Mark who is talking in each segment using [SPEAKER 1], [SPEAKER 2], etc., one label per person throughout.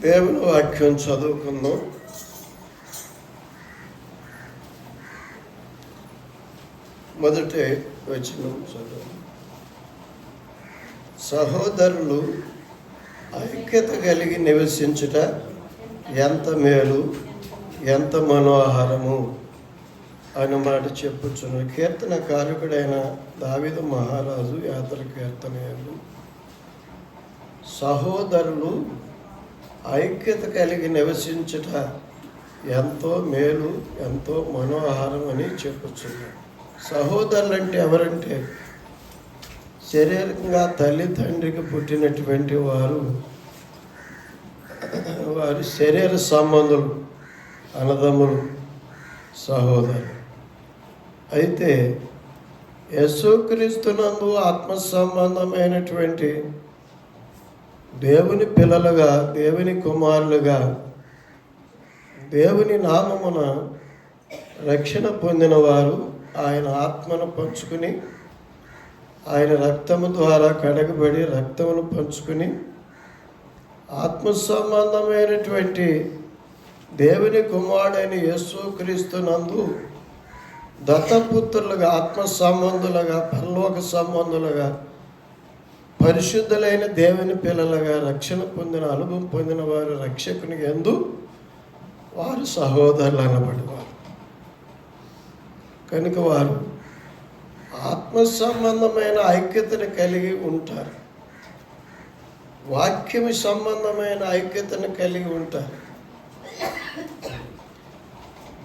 [SPEAKER 1] దేవుని వాక్యం చదువుకుందాం. మొదటి వచనం చదువు. సహోదరులు ఐక్యత కలిగి నివసించుట ఎంత మేలు, ఎంత మనోహరము అని మాట చెప్పుచున్న కీర్తన కారకుడైన దావీదు మహారాజు యాత్ర కీర్తనలు. సహోదరులు ఐక్యత కలిగి నివసించుట ఎంతో మేలు, ఎంతో మనోహరం అని చెప్పుచున్నారు. సహోదరులు అంటే ఎవరంటే శారీరకంగా తల్లిదండ్రికి పుట్టినటువంటి వారు వారి శరీర సంబంధులు, అన్నదమ్ములు, సహోదరులు. అయితే యేసుక్రీస్తునందు ఆత్మ సంబంధమైనటువంటి దేవుని పిల్లలుగా, దేవుని కుమారులుగా, దేవుని నామమున రక్షణ పొందిన వారు ఆయన ఆత్మను పంచుకుని, ఆయన రక్తము ద్వారా కడగబడి రక్తమును పంచుకుని ఆత్మ సంబంధమైనటువంటి దేవుని కుమారుడైన యేసుక్రీస్తునందు దత్తపుత్రులుగా, ఆత్మ సంబంధులుగా, పరలోక సంబంధులుగా, పరిశుద్ధులైన దేవుని పిల్లలుగా రక్షణ పొందిన, అనుభవం పొందిన వారు రక్షకుని యందు వారు సహోదరులు అనబడేవారు. కనుక వారు ఆత్మ సంబంధమైన ఐక్యతను కలిగి ఉంటారు, వాక్యము సంబంధమైన ఐక్యతను కలిగి ఉంటారు.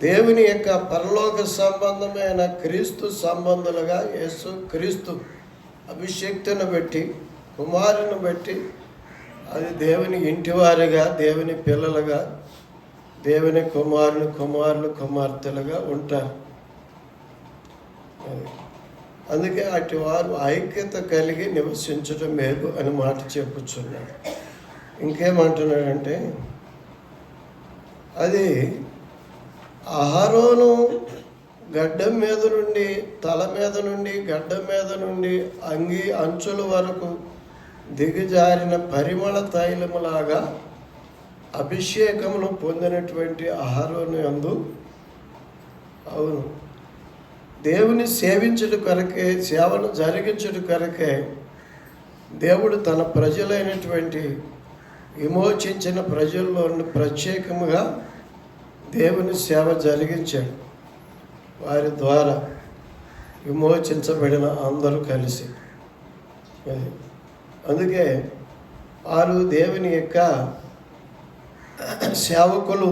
[SPEAKER 1] దేవుని యొక్క పరలోక సంబంధమైన క్రీస్తు సంబంధులుగా, యేసు క్రీస్తు అభిషేక్తును బట్టి, కుమారుని బట్టి అది దేవుని ఇంటివారిగా, దేవుని పిల్లలుగా, దేవుని కుమారులు కుమార్తెలుగా ఉంటారు. అందుకే అటు వారు ఐక్యత కలిగి నివసించడం మేలు అని మాట చెప్పుచున్నాడు. ఇంకేమంటున్నాడంటే, అది అహరోను గడ్డం మీద నుండి, తల మీద నుండి, గడ్డం మీద నుండి అంగి అంచుల వరకు దిగజారిన పరిమళ తైలములాగా అభిషేకమును పొందినటువంటి అహరోను యందు, అవును, దేవుని సేవించుట కొరకే, సేవను జరిగించుట కొరకే దేవుడు తన ప్రజలైనటువంటి విమోచించిన ప్రజల్లో ప్రత్యేకముగా దేవుని సేవ జరిగించాడు. వారి ద్వారా విమోచించబడిన అందరూ కలిసి. అందుకే వారు దేవుని యొక్క సేవకులు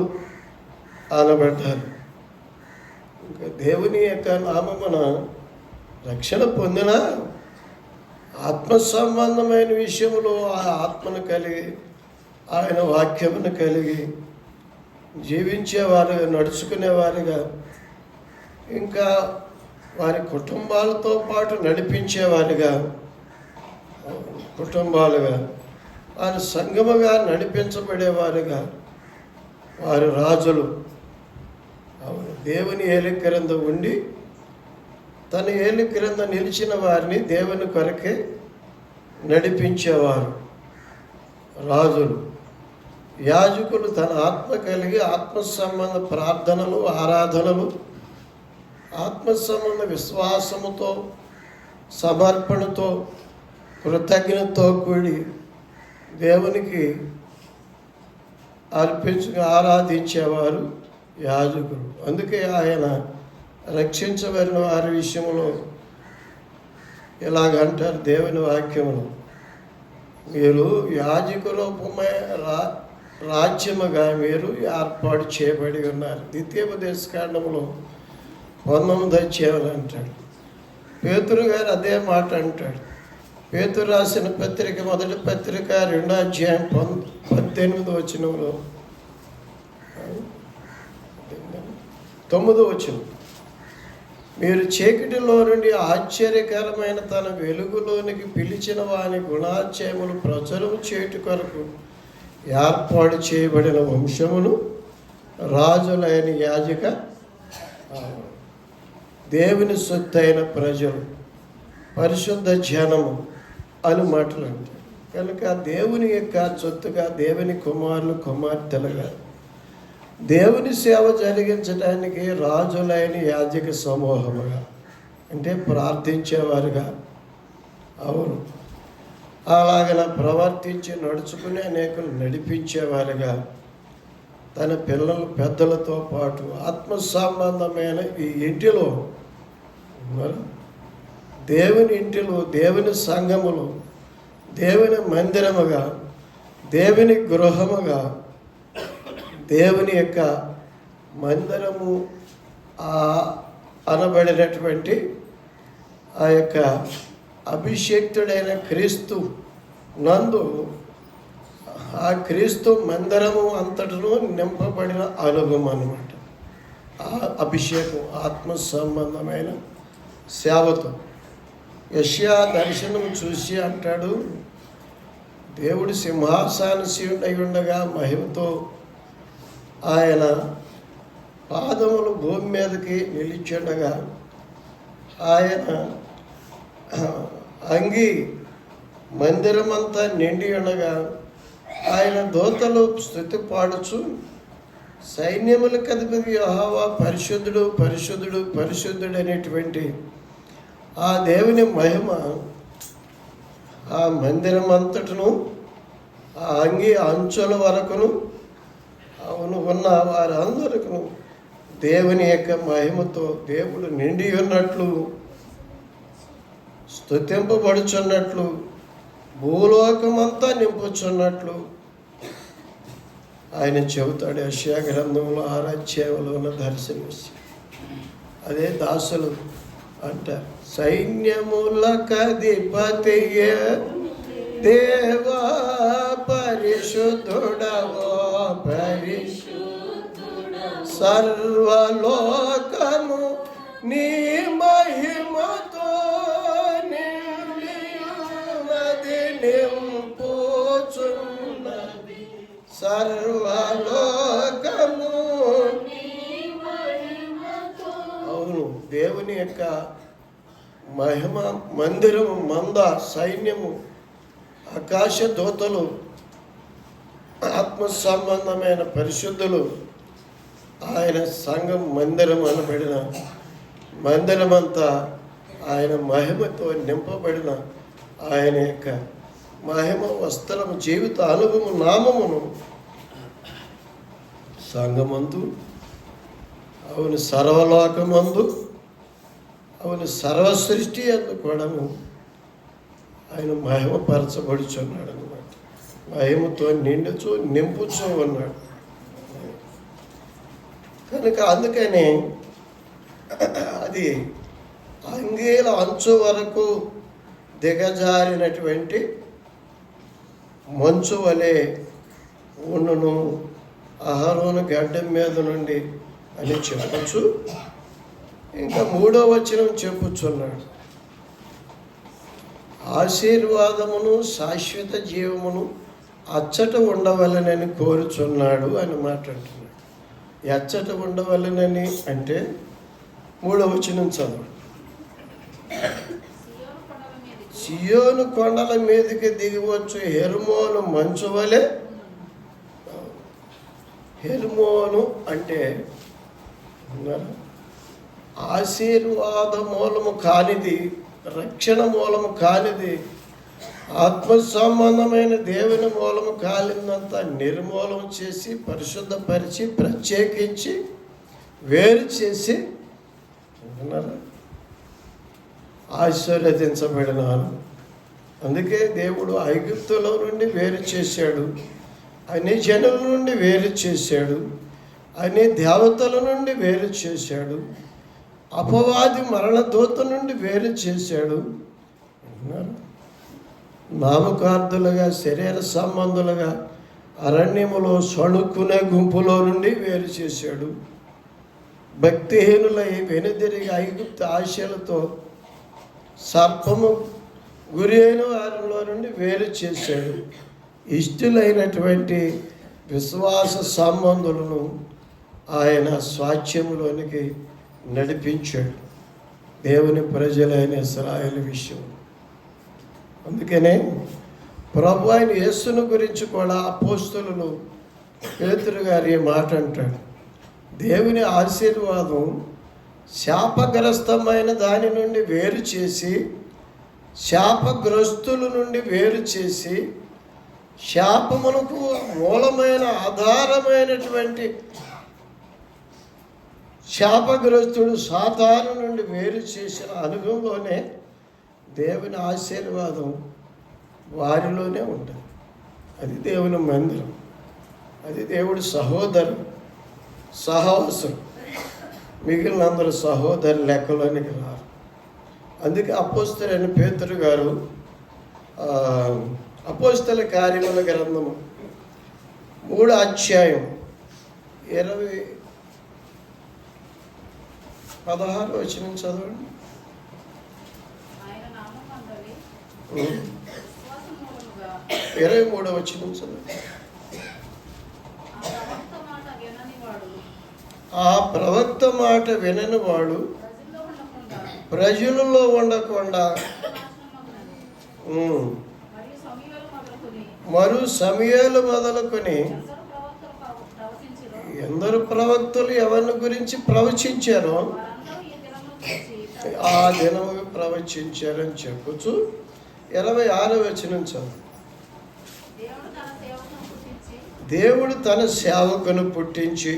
[SPEAKER 1] అనబడ్డారు. దేవుని యొక్క నామమున రక్షణ పొందిన ఆత్మ సంబంధమైన విషయంలో ఆ ఆత్మను కలిగి, ఆయన వాక్యమును కలిగి జీవించేవారుగా, నడుచుకునేవారుగా, ఇంకా వారి కుటుంబాలతో పాటు నడిపించేవారుగా, కుటుంబాలుగా, వారి సంఘముగా నడిపించబడేవారుగా, వారి రాజులు, దేవుని ఏలి క్రింద ఉండి తన ఏలి క్రింద నిలిచిన వారిని దేవుని కొరకే నడిపించేవారు రాజులు. యాజకులు తన ఆత్మ కలిగి ఆత్మ సంబంధ ప్రార్థనలు, ఆరాధనలు, ఆత్మ సంబంధ విశ్వాసముతో, సమర్పణతో, కృతజ్ఞతతో కూడి దేవునికి ఆరాధించేవారు యాజకులు. అందుకే ఆయన రక్షించబడిన వారి విషయంలో ఇలాగంటారు దేవుని వాక్యములు, మీరు యాజకులోపమే రాజ్యముగా మీరు ఏర్పాటు చేయబడి ఉన్నారు. ద్వితీయోపదేశకాండంలో 19వ అధ్యాయం అంటాడు. పేతురు గారు అదే మాట అంటాడు. పేతురు రాసిన పత్రిక, మొదటి పత్రిక 2వ అధ్యాయం 18వ వచనంలో, 9వ వచనం, మీరు చీకటిలో నుండి ఆశ్చర్యకరమైన తన వెలుగులోనికి పిలిచిన వాని గుణాశ్చయములు ప్రచురం చేయుట కొరకు ఏర్పాటు చేయబడిన వంశమును, రాజులైన యాజక, దేవుని సొత్తైన ప్రజలు, పరిశుద్ధ జనము అని మాట్లాడతాడు. కనుక దేవుని యొక్క చొత్తుగా, దేవుని కుమారులు కుమార్తెలుగా, దేవుని సేవ జరిగించడానికి రాజులైన యాజక సమూహముగా, అంటే ప్రార్థించేవారుగా, అవును అలాగలా ప్రవర్తించి నడుచుకుని అనేకులు నడిపించేవారుగా, తన పిల్లలు పెద్దలతో పాటు ఆత్మ సంబంధమైన ఈ ఇంటిలో, దేవుని ఇంటిలో, దేవుని సంఘములో, దేవుని మందిరముగా, దేవుని గృహముగా, దేవుని యొక్క మందిరము అనబడినటువంటి ఆ యొక్క అభిషేక్తుడైన క్రీస్తు నందు ఆ క్రీస్తు మందిరము అంతటను నింపబడిన అనుభవం అన్నమాట. ఆ అభిషేకం ఆత్మ సంబంధమైన సేవతో. యెషయా దర్శనం చూసి అంటాడు, దేవుడు సింహాసనసీనుడై ఉండగా మహిమతో ఆయన పాదములు భూమి మీదకి నిలిచుండగా, ఆయన అంగి మందిరమంతా నిండి ఉండగా, ఆయన దూతలు స్తుతి పాడుచు, సైన్యములకు అధిపతి యెహోవా పరిశుద్ధుడు పరిశుద్ధుడు పరిశుద్ధుడు అనేటువంటి ఆ దేవుని మహిమ ఆ మందిరం అంతటను, ఆ అంగి అంచుల వరకును, అవును ఉన్న వారందరికను దేవుని యొక్క మహిమతో దేవుడు నిండి ఉన్నట్లు, స్తుతింపబడుచున్నట్లు, భూలోకమంతా నింపుచున్నట్లు ఆయన చెబుతాడు. యెషయా గ్రంథంలో 6వ అధ్యాయంలో ఉన్న దర్శనమిచ్చి అదే దాసులు అంటారు, సైన్యములకధిపతియే దేవా పరిశుద్ధుడవో సర్వలోకము నీ మహిమతో నిండియున్నది, నింపుచున్నది సర్వలోకము. అవును, దేవుని యొక్క మహిమ మందిరము, మంద సైన్యము, ఆకాశ దూతలు, ఆత్మ సంబంధమైన పరిశుద్ధులు, ఆయన సంఘం మందిరం అనబడిన మందిరమంతా ఆయన మహిమతో నింపబడిన ఆయన యొక్క మహిమ వస్త్రము, జీవిత అనుభవము, నామమును సంఘమందు, అవును సర్వలోకమందు, అవును సర్వ సృష్టి అందు కూడా ఆయన మహిమపరచబడుచున్నాడు అన్నమాట. మహిమతో నిండుచు నింపుచూ ఉన్నాడు. కనుక అందుకని అది అంగీల అంచు వరకు దిగజారినటువంటి మంచు వలె ఉండును అహరోను గడ్డం మీద నుండి అని చెప్పచ్చు. ఇంకా 3వ వచనం చెప్పుచున్నాడు, ఆశీర్వాదమును శాశ్వత జీవమును అచ్చట ఉండవలనని కోరుచున్నాడు అని మాట్లాడుతున్నాడు. ఎచ్చట ఉండవలనని అంటే 3వ వచనం చదవండి. సియోను కొండల మీదకి దిగివచ్చు హెర్మోను మంచు వలె. హెర్మోను అంటే ఆశీర్వాద మూలము కానిది, రక్షణ మూలము కానిది, ఆత్మ సంబంధమైన దేవుని మూలము కాలిందంతా నిర్మూలన చేసి, పరిశుద్ధపరిచి, ప్రత్యేకించి, వేరు చేసి ఆశీర్వదించబడినాను. అందుకే దేవుడు ఐగుప్తులో నుండి వేరు చేశాడు, అన్ని జనుల నుండి వేరు చేశాడు, అన్ని దేవతల నుండి వేరు చేశాడు, అపవాది మరణదూత నుండి వేరు చేశాడు. నామకార్థులుగా, శరీర సంబంధులుగా అరణ్యములో సణుక్కునే గుంపులో నుండి వేరు చేశాడు. భక్తిహీనులై వెనుదిరిగి ఐగుప్తు ఆశలతో సర్పము గురి అయిన వారిలో నుండి వేరు చేశాడు. ఇష్టులైనటువంటి విశ్వాస సంబంధులను ఆయన స్వాస్థ్యంలోనికి నడిపించాడు, దేవుని ప్రజలైన ఇశ్రాయేలు విషయం. అందుకనే ప్రభు అయిన యేసును గురించి కూడా అపోస్తలులు పేతురు గారు ఈ మాట అంటాడు, దేవుని ఆశీర్వాదం శాపగ్రస్తమైన దాని నుండి వేరు చేసి, శాపగ్రస్తుల నుండి వేరు చేసి, శాపమునకు మూలమైన ఆధారమైనటువంటి శాపగ్రస్తుడు సాతాను నుండి వేరు చేసిన అనుభవంలోనే దేవుని ఆశీర్వాదం వారిలోనే ఉంటుంది. అది దేవుని మందిరం, అది దేవుడి సహోదరు సహవాసం. మిగిలిన అందరూ సహోదరు లెక్కలోనికి రారు. అందుకే అపోస్తలుడైన పేతురు గారు అపోస్తల కార్యముల గ్రంథము 3వ అధ్యాయం 16 వచనం చదవండి.
[SPEAKER 2] ఆయన నామమందలి
[SPEAKER 1] 23వ వచనం చదవండి.
[SPEAKER 2] ఆ ప్రవక్త మాట వినని వాడు
[SPEAKER 1] ప్రజలలో ఉండకుండా మరు సమయాలు మొదలుకొని ఎందరు ప్రవక్తలు ఎవరిని గురించి ప్రవచించారో ఆ దినము ప్రవచించారని చెప్పచ్చు. 26వ వచనం చదువు. దేవుడు తన సేవకును పుట్టించి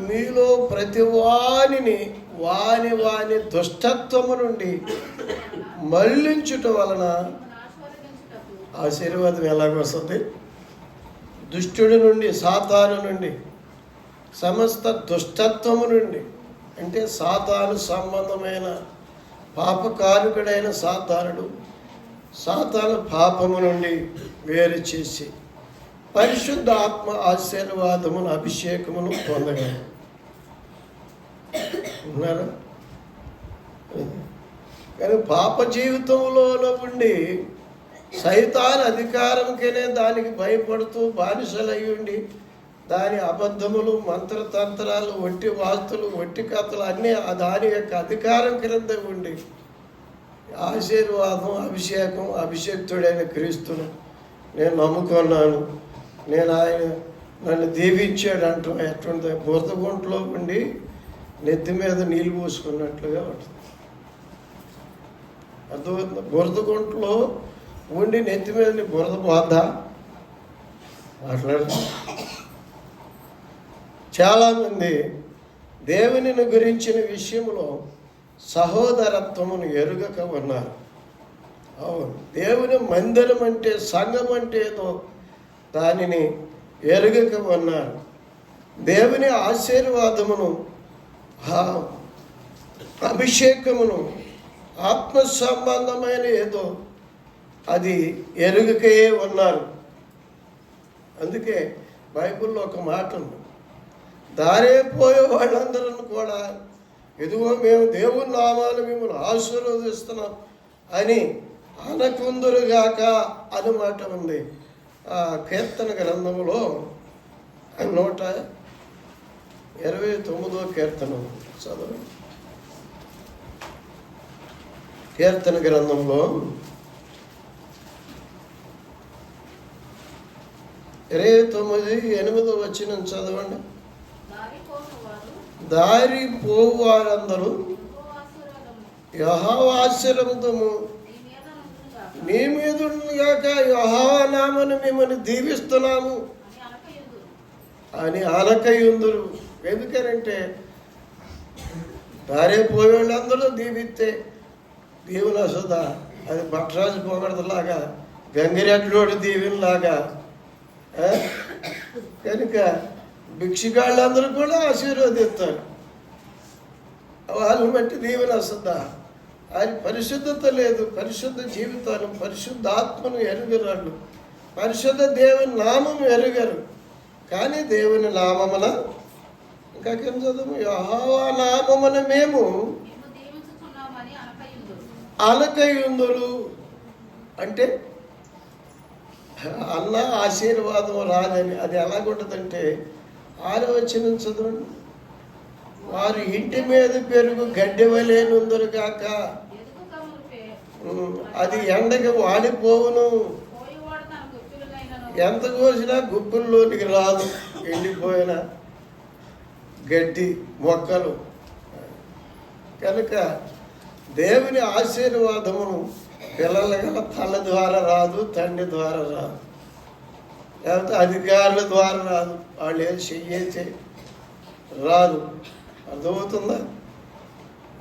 [SPEAKER 1] మీలో ప్రతి వానిని వాని దుష్టత్వము నుండి మళ్ళించుట వలన ఆశీర్వాదం ఎలాగొస్తుంది? దుష్టుడి నుండి, సాతాను నుండి, సమస్త దుష్టత్వము నుండి, అంటే సాతాను సంబంధమైన పాపకారకుడైన సాతాను పాపము నుండి వేరు చేసి పరిశుద్ధ ఆత్మ ఆశీర్వాదమును అభిషేకమును పొందగలరు. ఉన్నారా? కానీ పాప జీవితంలో ఉండి సైతాన్ అధికారంకనే దానికి భయపడుతూ బానిసలై ఉండి దాని అబద్ధములు, మంత్రతంత్రాలు, ఒట్టి వాస్తులు, ఒట్టి కథలు అన్నీ దాని యొక్క అధికారం క్రింద ఉండి ఆశీర్వాదం, అభిషేక్తుడైన క్రీస్తును నేను నమ్ముకున్నాను, నేను ఆయన నన్ను దీవించాడు అంటూ ఎట్లుంది? బురదగుంటలో ఉండి నెత్తి మీద నీళ్ళు పోసుకున్నట్లుగా ఉంటుంది. అర్థమవుతుంది? బురదగుంటలో ఉండి నెత్తి మీద బురద పోద్దా? మాట్లాడు. చాలామంది దేవుని గురించిన విషయంలో సహోదరత్వమును ఎరుగక ఉన్నారు. అవును, దేవుని మందిరం అంటే, సంఘం అంటే ఏదో దానిని ఎరుగక ఉన్నారు. దేవుని ఆశీర్వాదమును, అభిషేకమును, ఆత్మ సంబంధమైన ఏదో అది ఎరుగకే ఉన్నారు. అందుకే బైబిల్లో ఒక మాట ఉంది, దారే పోయే వాళ్ళందరూ కూడా ఇదిగో మేము దేవుని నామాన్ని మిమ్మల్ని ఆశీర్వదిస్తున్నాం అని అనకుందురుగాక అని మాట ఉంది. ఆ కీర్తన గ్రంథంలో 129వ కీర్తన చదువు. కీర్తన గ్రంథంలో 29:8 వచనం చదవండి. దారి పోవు వారందరూ యెహోవా ఆశీర్వాదము మీ మీద గాక, యెహోవా నామమున మిమ్మల్ని దీవిస్తున్నాము అని అనకయుందురు. ఎందుకనంటే దారే పోయే వాళ్ళందరూ దీవిస్తే దీవులు వస్తుందా? అది భట్రాజు పొగడతలాగా, గంగిరెడ్లోడు దీవెనలాగా. కనుక భిక్షగాళ్ళందరూ కూడా ఆశీర్వదిస్తారు. వాళ్ళని బట్టి దీవెన వస్తుందా? ఆయన పరిశుద్ధత లేదు, పరిశుద్ధ జీవితాలు, పరిశుద్ధ ఆత్మను ఎరుగరాళ్ళు, పరిశుద్ధ దేవుని నామం ఎరుగరు. కానీ దేవుని నామమున ఇంకా కింద చదువు, యెహోవా నామమున మేము అనకయుందురు. అంటే అన్న ఆశీర్వాదం రాదని. అది ఎలాగుంటుందంటే 6వ వచనం చదవండి. వారు ఇంటి మీద పెరుగు గడ్డి వలె నుందురు గాక. అది ఎండకి వాడిపోవును,
[SPEAKER 2] కోయువాడు తన గుర్తులైనను
[SPEAKER 1] ఎంత కోసినా గుప్పుల్లోనికి రాదు. ఎండిపోయిన గడ్డి మొక్కలు. కనుక దేవుని ఆశీర్వాదమును పిల్లల గల తల ద్వారా రాదు, తండ్రి ద్వారా రాదు, లేకపోతే అధికారుల ద్వారా రాదు, వాళ్ళు ఏం చెయ్యేసి రాదు. అర్థమవుతుందా?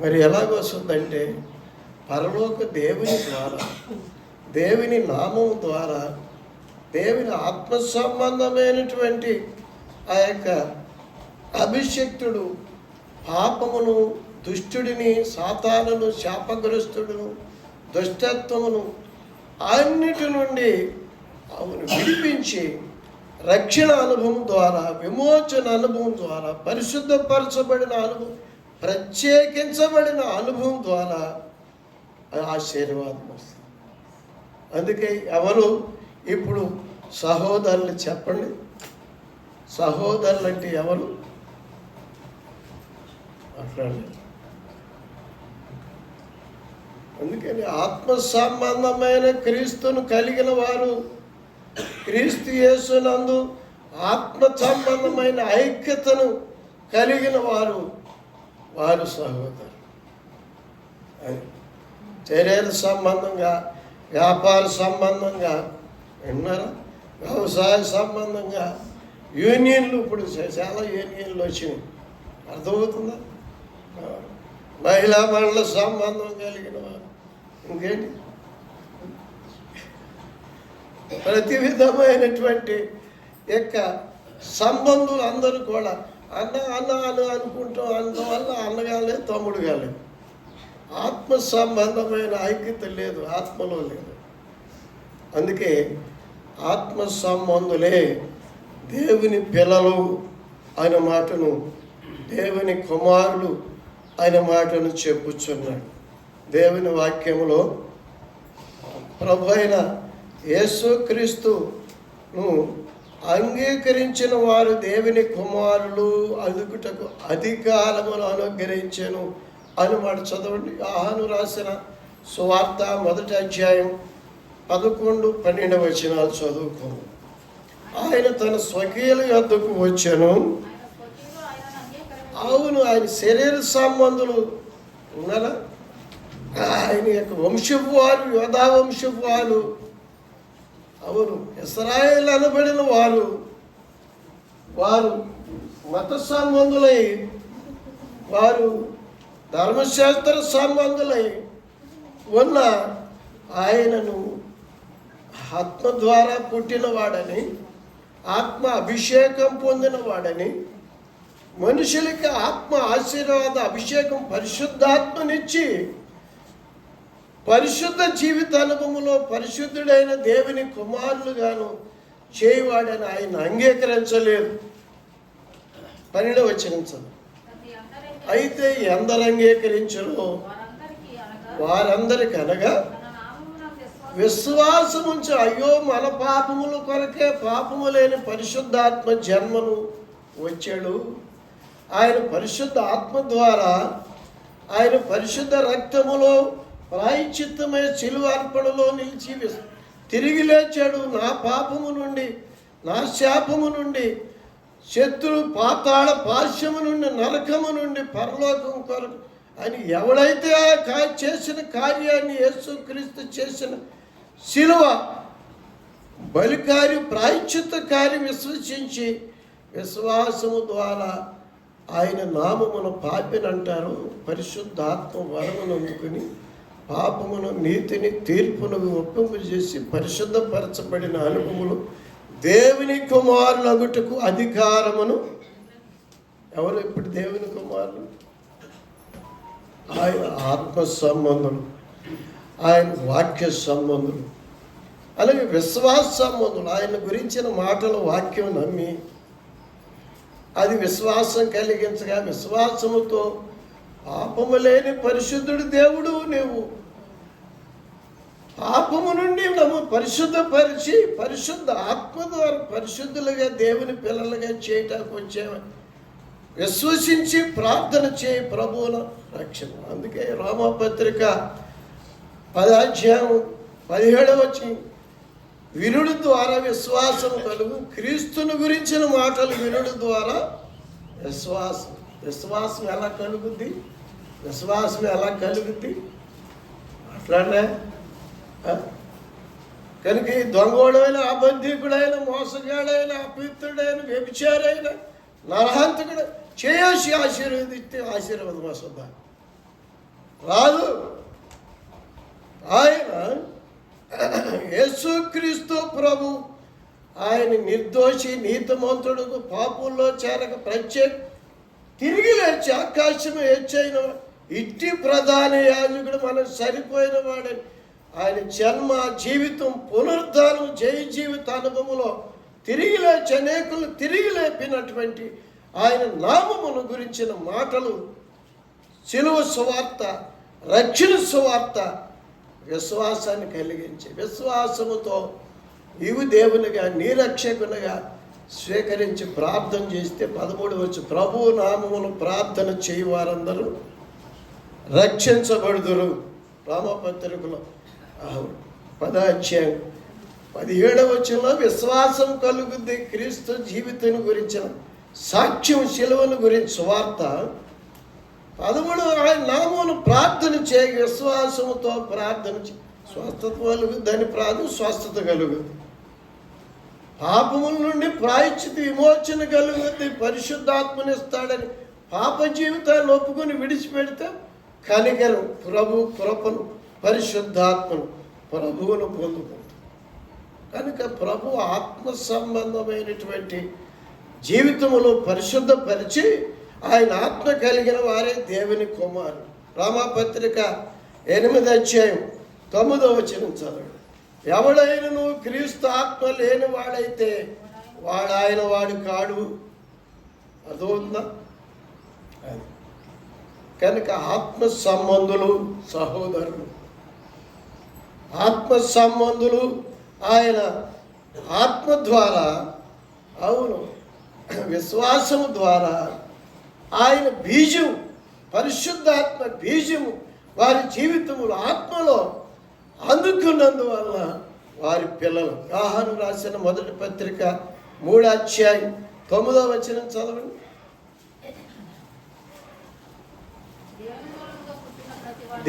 [SPEAKER 1] మరి ఎలాగొస్తుందంటే పరలోక దేవుని ద్వారా, దేవుని నామం ద్వారా, దేవుని ఆత్మ సంబంధమైనటువంటి ఆ యొక్క అభిషక్తుడు పాపమును, దుష్టుడిని, సాతానును, శాపగ్రస్తుడును, దుష్టత్వమును అన్నిటి నుండి అవును విడిపించి రక్షణ అనుభవం ద్వారా, విమోచన అనుభవం ద్వారా, పరిశుద్ధపరచబడిన అనుభవం, ప్రత్యేకించబడిన అనుభవం ద్వారా ఆశీర్వాదం వస్తుంది. అందుకే ఎవరు ఇప్పుడు సహోదరులు చెప్పండి, సహోదరులు అంటే ఎవరు? మాట్లాడలేదు. అందుకని ఆత్మ సంబంధమైన క్రీస్తును కలిగిన వారు, క్రీస్తు యేసునందు ఆత్మ సంబంధమైన ఐక్యతను కలిగిన వారు, వారు సహోదరు. అది శరీర సంబంధంగా, వ్యాపార సంబంధంగా, విన్నారా, వ్యవసాయ సంబంధంగా యూనియన్లు, ఇప్పుడు చాలా యూనియన్లు వచ్చినాయి. అర్థమవుతుందా? మహిళా మండల సంబంధం కలిగిన వారు, ఇంకేంటి, ప్రతి విధమైనటువంటి యొక్క సంబంధులు అందరూ కూడా అన్న అన్న అని అనుకుంటాం. అందువల్ల అన్నగాలే, తమ్ముడు కాలేదు. ఆత్మ సంబంధమైన ఐక్యత లేదు, ఆత్మలో లేదు. అందుకే ఆత్మ సంబంధులే దేవుని పిల్లలు అనే మాటను, దేవుని కుమారులు అనే మాటను చెప్పుచున్నాడు. దేవుని వాక్యములో ప్రభు అయిన యేసుక్రీస్తును అంగీకరించిన వారు దేవుని కుమారులు అదుగుటకు అధికారమును అనుగ్రహించెను అని మాట చదవండి. యోహాను రాసిన సువార్త 1వ అధ్యాయం 11-12 వచనాలు చదువుకోండి. ఆయన తన స్వకీయుల యొద్దకు వచ్చెను. అవును, ఆయన శరీర సంబంధులు ఉన్నారా? ఆయన యొక్క వంశపు వారు, యోధా వంశపు వారు, అవును, ఇశ్రాయేలు అనబడిన వారు, వారు మత సంబంధులై, వారు ధర్మశాస్త్ర సంబంధులై ఉన్న ఆయనను ఆత్మ ద్వారా పుట్టినవాడని, ఆత్మ అభిషేకం పొందినవాడని, మనుషులకి ఆత్మ ఆశీర్వాద అభిషేకం పరిశుద్ధాత్మనిచ్చి పరిశుద్ధ జీవిత అనుభవంలో పరిశుద్ధుడైన దేవుని కుమారులుగాను చేయవాడని ఆయన అంగీకరించలేదు. 12వ వచనం చదువు. అయితే ఎందరు అంగీకరించరు? వారందరికి అనగా విశ్వాసముంచి, అయ్యో మన పాపముల కొరకే పాపము లేని పరిశుద్ధాత్మ జన్మను వచ్చాడు. ఆయన పరిశుద్ధ ఆత్మ ద్వారా, ఆయన పరిశుద్ధ రక్తములో ప్రాయశ్చిత్తమే శిలువ అర్పణలో నిలిచి తిరిగి లేచాడు. నా పాపము నుండి, నా శాపము నుండి, శత్రు పాతాళ పార్శ్వము నుండి, నరకము నుండి పరలోకం కొరకు అని ఎవడైతే చేసిన కార్యాన్ని, యేసుక్రీస్తు చేసిన శిలువ బలికార్యం, ప్రాయశ్చిత్త కార్యం విశ్వసించి విశ్వాసము ద్వారా ఆయన నామమును పాపినంటారు. పరిశుద్ధాత్మ వరమును అందుకుని పాపమును, నీతిని, తీర్పును ఒప్పింపు చేసి పరిశుద్ధపరచబడిన అనుభవములు దేవుని కుమారులగుటకు అధికారమును. ఎవరు ఇప్పుడు దేవుని కుమారులు? ఆయన ఆత్మ సంబంధులు, ఆయన వాక్య సంబంధులు, అలాగే విశ్వాస సంబంధులు. ఆయన గురించిన మాటలు, వాక్యం నమ్మి అది విశ్వాసం కలిగించగా, విశ్వాసముతో పాపము లేని పరిశుద్ధుడు దేవుడు నీవు పాపము నుండి నన్ను పరిశుద్ధపరిచి పరిశుద్ధ ఆత్మ ద్వారా పరిశుద్ధులుగా దేవుని పిల్లలుగా చేయటానికి వచ్చామని విశ్వసించి ప్రార్థన చేయి ప్రభువుల రక్షణ. అందుకే రోమపత్రిక 10:17 వినుడు ద్వారా విశ్వాసం కలుగు. క్రీస్తుని గురించిన మాటలు వినుడు ద్వారా విశ్వాసం ఎలా కలుగుద్ది? విశ్వాసం ఎలా కలుగుద్ది? అట్లానే కనుక ఈ దొంగోడైన, అబద్ధికుడైన, మోసగాడైన, అపవిత్రుడైన, వ్యభిచారైన, నరహంతకుడు చేసి ఆశీర్వదిస్తే ఆశీర్వాదం వస్తుందా? రాదు. ఆయన యేసుక్రీస్తు ప్రభు, ఆయన నిర్దోషి, నీతిమంతుడు, పాపుల్లో చేరక తిరిగి లేచి ఆకాశం హెచ్చైన ఇట్టి ప్రధాన యాజకుడు మనం సరిపోయిన వాడని ఆయన జన్మ, జీవితం, పునరుద్ధానం, జయ జీవిత అనుభవంలో తిరిగి లేచి అనేకులు తిరిగి లేపినటువంటి ఆయన నామమును గురించిన మాటలు, శిలువ సువార్త, రక్షణ సువార్త విశ్వాసాన్ని కలిగించి విశ్వాసముతో నీవు దేవునిగా, నీ రక్షకునిగా స్వీకరించి ప్రార్థన చేస్తే 13 ప్రభువు నామమును ప్రార్థన చేయి వారందరూ రక్షించబడుదురు. రామపత్రికలో 10:17 విశ్వాసం కలుగుద్ది. క్రీస్తు జీవితం గురించిన సాక్ష్యం, శిలువను గురించి సువార్త. 13 ఆయన నామమును ప్రార్థన చేయి, విశ్వాసముతో ప్రార్థన చేయి, స్వస్థత కలుగుద్దని ప్రార్థన, స్వస్థత కలుగుద్ది. పాపముల నుండి ప్రాయశ్చిత విమోచన కలుగుద్ది. పరిశుద్ధాత్మనిస్తాడని పాప జీవితాన్ని ఒప్పుకొని విడిచిపెడితే కనికరం, ప్రభు కృపను, పరిశుద్ధాత్మను, ప్రభువును పొందుకుంటాం. కనుక ప్రభు ఆత్మ సంబంధమైనటువంటి జీవితములో పరిశుద్ధపరిచి ఆయన ఆత్మ కలిగిన వారే దేవుని కుమారుడు. రామపత్రిక 8:9 చదవండి. ఎవడైనను క్రీస్తు ఆత్మ లేని వాడైతే వాడు ఆయన వాడు కాడు. అదోందా? అది కనుక ఆత్మ సంబంధులు సహోదరులు, ఆత్మ సంబంధులు ఆయన ఆత్మ ద్వారా, అవును, విశ్వాసము ద్వారా ఆయన బీజం, పరిశుద్ధాత్మ బీజము వారి జీవితములు ఆత్మలో అందుకున్నందువల్ల వారి పిల్లలు. యోహాను రాసిన మొదటి పత్రిక 3:9 చదవండి.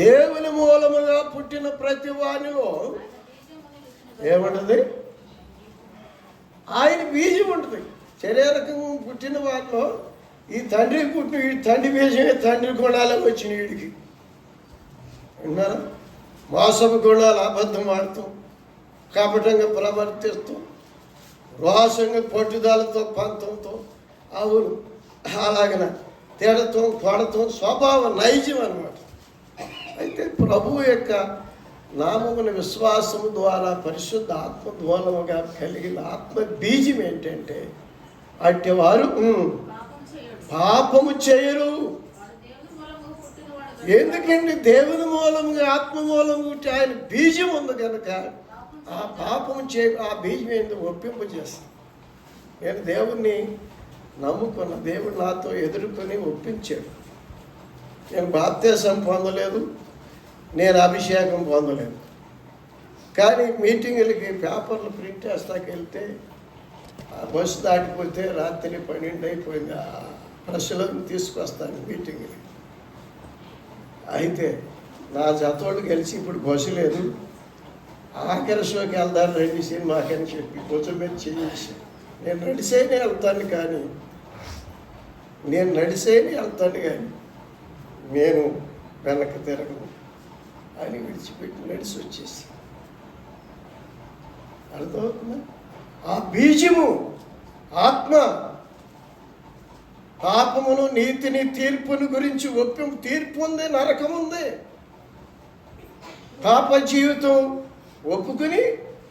[SPEAKER 1] దేవుని మూలముగా పుట్టిన ప్రతి వానిలో ఏముంటుంది? ఆయన బీజం ఉంటుంది. శరీరకం పుట్టిన వారిలో ఈ తండ్రికి పుట్టిన ఈ తండ్రి బీజమే తండ్రి గుణాలే వచ్చిన వీడికి. విన్నారా? మోసపు గుణాలు, అబద్ధం ఆడుతాం, కపటంగా ప్రవర్తిస్తాం, రోషంగా పట్టుదలతో, పంతంతో, అవును అలాగన తిడతాం, కొడతాం, స్వభావం నైజం అన్నమాట. అయితే ప్రభువు యొక్క నామమున విశ్వాసము ద్వారా పరిశుద్ధ ఆత్మ మూలముగా కలిగిన ఆత్మ బీజం ఏంటంటే అట్టి వారు పాపము చేయరు. ఎందుకంటే దేవుని మూలముగా, ఆత్మ మూలముగా ఆయన బీజం ఉంది కనుక ఆ పాపము ఆ బీజం ఏంది ఒప్పింపజేస్తాను. నేను దేవుణ్ణి నమ్ముకున్న, దేవుడు నాతో ఎదుర్కొని ఒప్పించాడు. నేను బాప్తిసం పొందలేదు, నేను అభిషేకం పొందలేదు. కానీ మీటింగులకి పేపర్లు ప్రింట్ చేస్తాకి వెళ్తే ఆ బస్సు దాటిపోతే రాత్రి 12 అయిపోయింది. ఆ ప్రశ్నలను తీసుకొస్తాను మీటింగ్కి. అయితే నా జతోడు కలిసి ఇప్పుడు బస్సు లేదు, ఆఖరి షోకి వెళ్దాం రండి సినిమాకని చెప్పి కొంచెం మీద చేసి నేను నడిసేనే వెళ్తాను కానీ నేను వెనక్కి తిరగను అని విడిచిపెట్టి నడిచి వచ్చేసి. అర్థమవుతుందా? ఆ బీజము ఆత్మ పాపమును, నీతిని, తీర్పును గురించి తీర్పు ఉంది, నరకం ఉంది. పాప జీవితం ఒప్పుకుని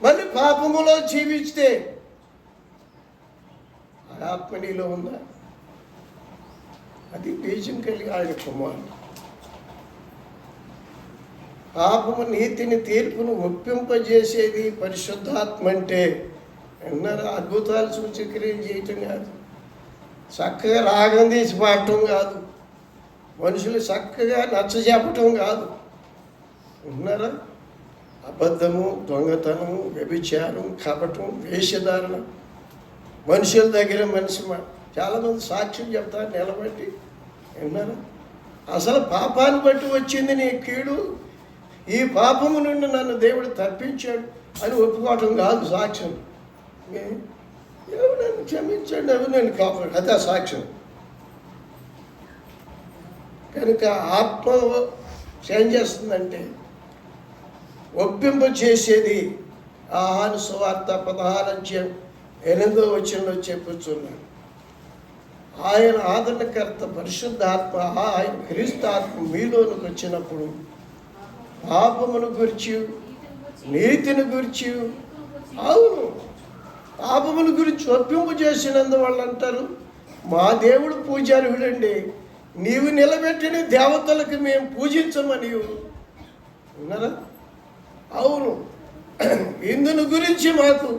[SPEAKER 1] మళ్ళీ పాపములో జీవిస్తే ఆ ఆత్మ నీలో ఉందా? అది బీజం కలిగి ఆయన కుమారుడు. పాపము, నీతిని, తీర్పును ఒప్పింపజేసేది పరిశుద్ధాత్మ. అంటే ఎన్నో అద్భుతాలు సూచక్రియం చేయటం కాదు, చక్కగా రాగం తీసి పాడటం కాదు, మనుషులు చక్కగా నచ్చజెప్పటం కాదు. విన్నారా? అబద్ధము, దొంగతనము, వ్యభిచారం, కపటం, వేషధారణ, మనుషుల దగ్గర మనిషి చాలామంది సాక్ష్యం చెప్తారు నిలబెట్టి. విన్నారా? అసలు పాపాన్ని బట్టి వచ్చింది నీ కీడు, ఈ పాపము నుండి నన్ను దేవుడు తప్పించాడు అని ఒప్పుకోవటం కాదు సాక్ష్యం. ఎవరు నన్ను క్షమించాడు, ఎవరు నన్ను కాపాడు, అదే సాక్ష్యం. కనుక ఆత్మ ఏం చేస్తుందంటే ఒప్పింప చేసేది. ఆహాను సువార్త 16:8 చెప్పుచున్నాడు. ఆయన ఆదరణకర్త పరిశుద్ధాత్మ, ఆయన క్రీస్తు ఆత్మ మీలోనికి వచ్చినప్పుడు పాపమును గురించి, నీతిని గురించి, అవును పాపమును గురించి ఒప్పింపు చేసినందువల్ల అంటారు, మా దేవుడు పూజారుడండి, నీవు నిలబెట్టిన దేవతలకు మేము పూజించమని ఉన్నారా? అవును, ఇందుని గురించి మాకు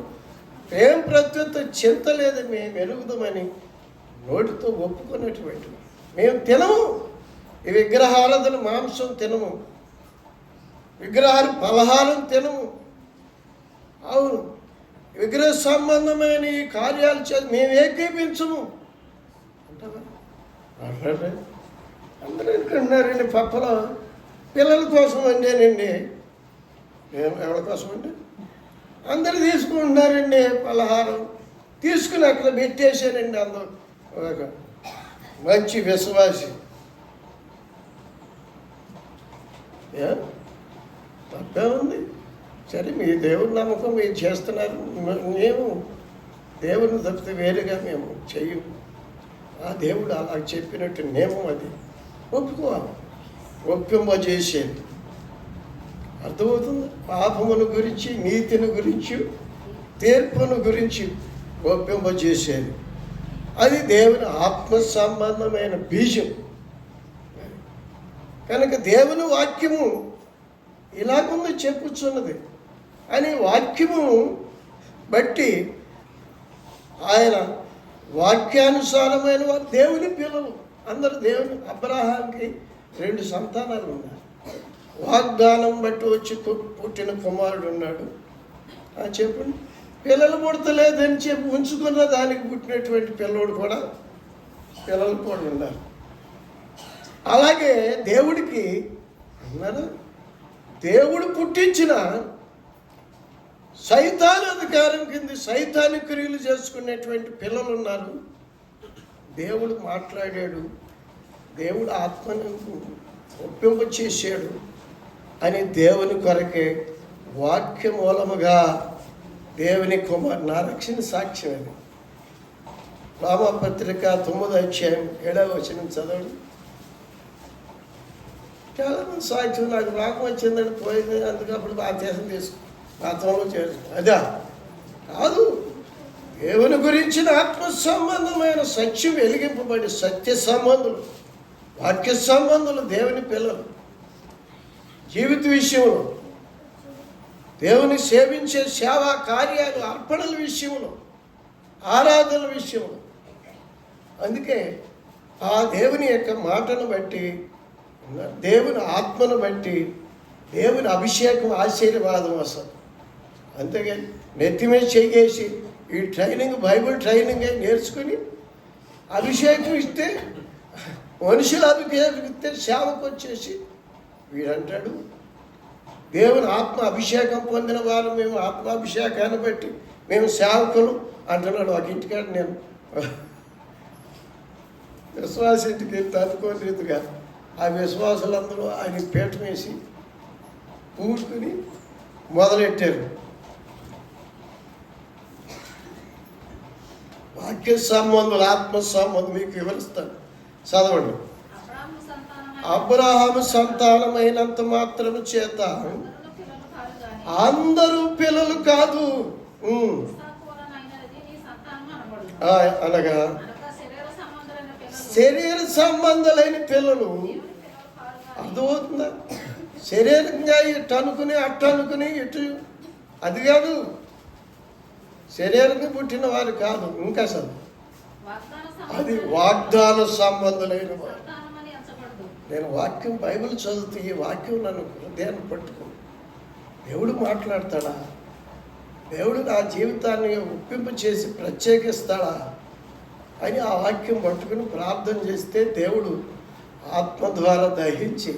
[SPEAKER 1] ప్రేమ ప్రత్యుత చింత లేదు, మేము ఎరుగుదామని నోటితో ఒప్పుకున్నటువంటి మేము తినము. ఈ విగ్రహారాధన మాంసం తినము, విగ్రహాలు పలహారం తినము. అవును, విగ్రహ సంబంధమైన ఈ కార్యాలు మేము ఏకీపించము అంటారా? అందరూ ఎక్కడున్నారండి? పప్పలో పిల్లల కోసం వండానండి. ఎవరి కోసం అండి? అందరు తీసుకుంటున్నారండి పలహారం, తీసుకుని అక్కడ పెట్టేశారండి. అందరూ ఒక మంచి విశ్వాసి. తప్పే ఉంది. సరే, మీ దేవుడి నమ్మకం మీరు చేస్తున్నారు, మేము దేవుడిని తప్పితే వేరుగా మేము చెయ్యం. ఆ దేవుడు అలా చెప్పినట్టు నియమం అది ఒప్పుకోవాలి. ఒప్పింపజేసేది అర్థమవుతుంది. పాపమును గురించి, నీతిని గురించి, తీర్పును గురించి ఒప్పింపజేసేది. అది దేవుని ఆత్మ సంబంధమైన బీజం. కనుక దేవుని వాక్యము ఇలాగుంది చెప్పుచున్నది అని వాక్యము బట్టి ఆయన వాక్యానుసారమైన వారు దేవుని పిల్లలు. అందరూ దేవుని. అబ్రహాంకి 2 సంతానాలు ఉన్నారు. వాగ్దానం బట్టి వచ్చి పుట్టిన కుమారుడు ఉన్నాడు. చెప్పండి, పిల్లలు పుడతలేదని చెప్పి ఉంచుకున్న దానికి పుట్టినటువంటి పిల్లలు కూడా ఉన్నారు. అలాగే దేవుడికి అన్నారా, దేవుడు పుట్టించిన సైతాను అధికారం కింద సైతాని క్రియలు చేసుకునేటువంటి పిల్లలు ఉన్నారు. దేవుడు మాట్లాడాడు, దేవుడు ఆత్మను ఒప్పింప చేశాడు అని దేవుని కొరకే వాక్య మూలముగా దేవుని కుమారు రక్షణ సాక్ష్యం. అది రామపత్రిక 9:7 చదవండి. చాలామంది సాక్ష్యం, నాకు రాకం వచ్చిందని పోయింది, అందుకు అప్పుడు బాధ్యతను బాత్రూంలో చేసు అదా కాదు. దేవుని గురించిన ఆత్మ సంబంధమైన సత్యం వెలిగింపబడి సత్య సంబంధులు, వాక్య సంబంధులు, దేవుని పిల్లలు జీవిత విషయంలో, దేవుని సేవించే సేవా కార్యాలు, అర్పణల విషయంలో, ఆరాధన విషయంలో. అందుకే ఆ దేవుని యొక్క మాటను బట్టి, దేవుని ఆత్మను బట్టి, దేవుని అభిషేకం ఆశీర్వాదం అసలు. అంతేగాని నెత్తి మీద చేసి ఈ ట్రైనింగ్, బైబిల్ ట్రైనింగ్ నేర్చుకుని అభిషేకం ఇస్తే, మనుషులు అభిషేకం ఇస్తే సేవకు వచ్చేసి వీడంటాడు దేవుని ఆత్మ అభిషేకం పొందిన వారు మేము, ఆత్మాభిషేకాన్ని బట్టి మేము సేవకులు అంటున్నాడు. ఒక ఇంటికాడ నేను విశ్వాస ఇంటికి వెళ్తే అనుకోని రీతిగా ఆ విశ్వాసులందరూ ఆయన పీఠం వేసి కూర్చుని మొదలెట్టారు. వాక్య సంబంధులు, ఆత్మ సంబంధం మీకు వివరిస్తాను, చదవండి. అబ్రహాము సంతానమైనంత మాత్రము చేత అందరూ పిల్లలు కాదు, అనగా శరీర సంబంధాలైన పిల్లలు. అర్థమవుతుందా? శరీరంగా ఇటు అనుకుని అట్టు అనుకుని ఇటు, అది కాదు. శరీరంగా పుట్టిన వారు కాదు. ఇంకా అసలు అది వాగ్దాన సంబంధులైన వారు. నేను వాక్యం బైబిల్ చదువుతూ ఈ వాక్యం నన్ను హృదయాన్ని పట్టుకో. దేవుడు మాట్లాడతాడా? దేవుడు నా జీవితాన్ని ఒప్పింపు చేసి ప్రత్యేకిస్తాడా అని ఆ వాక్యం పట్టుకుని ప్రార్థన చేస్తే దేవుడు ఆత్మ ద్వారా దహించి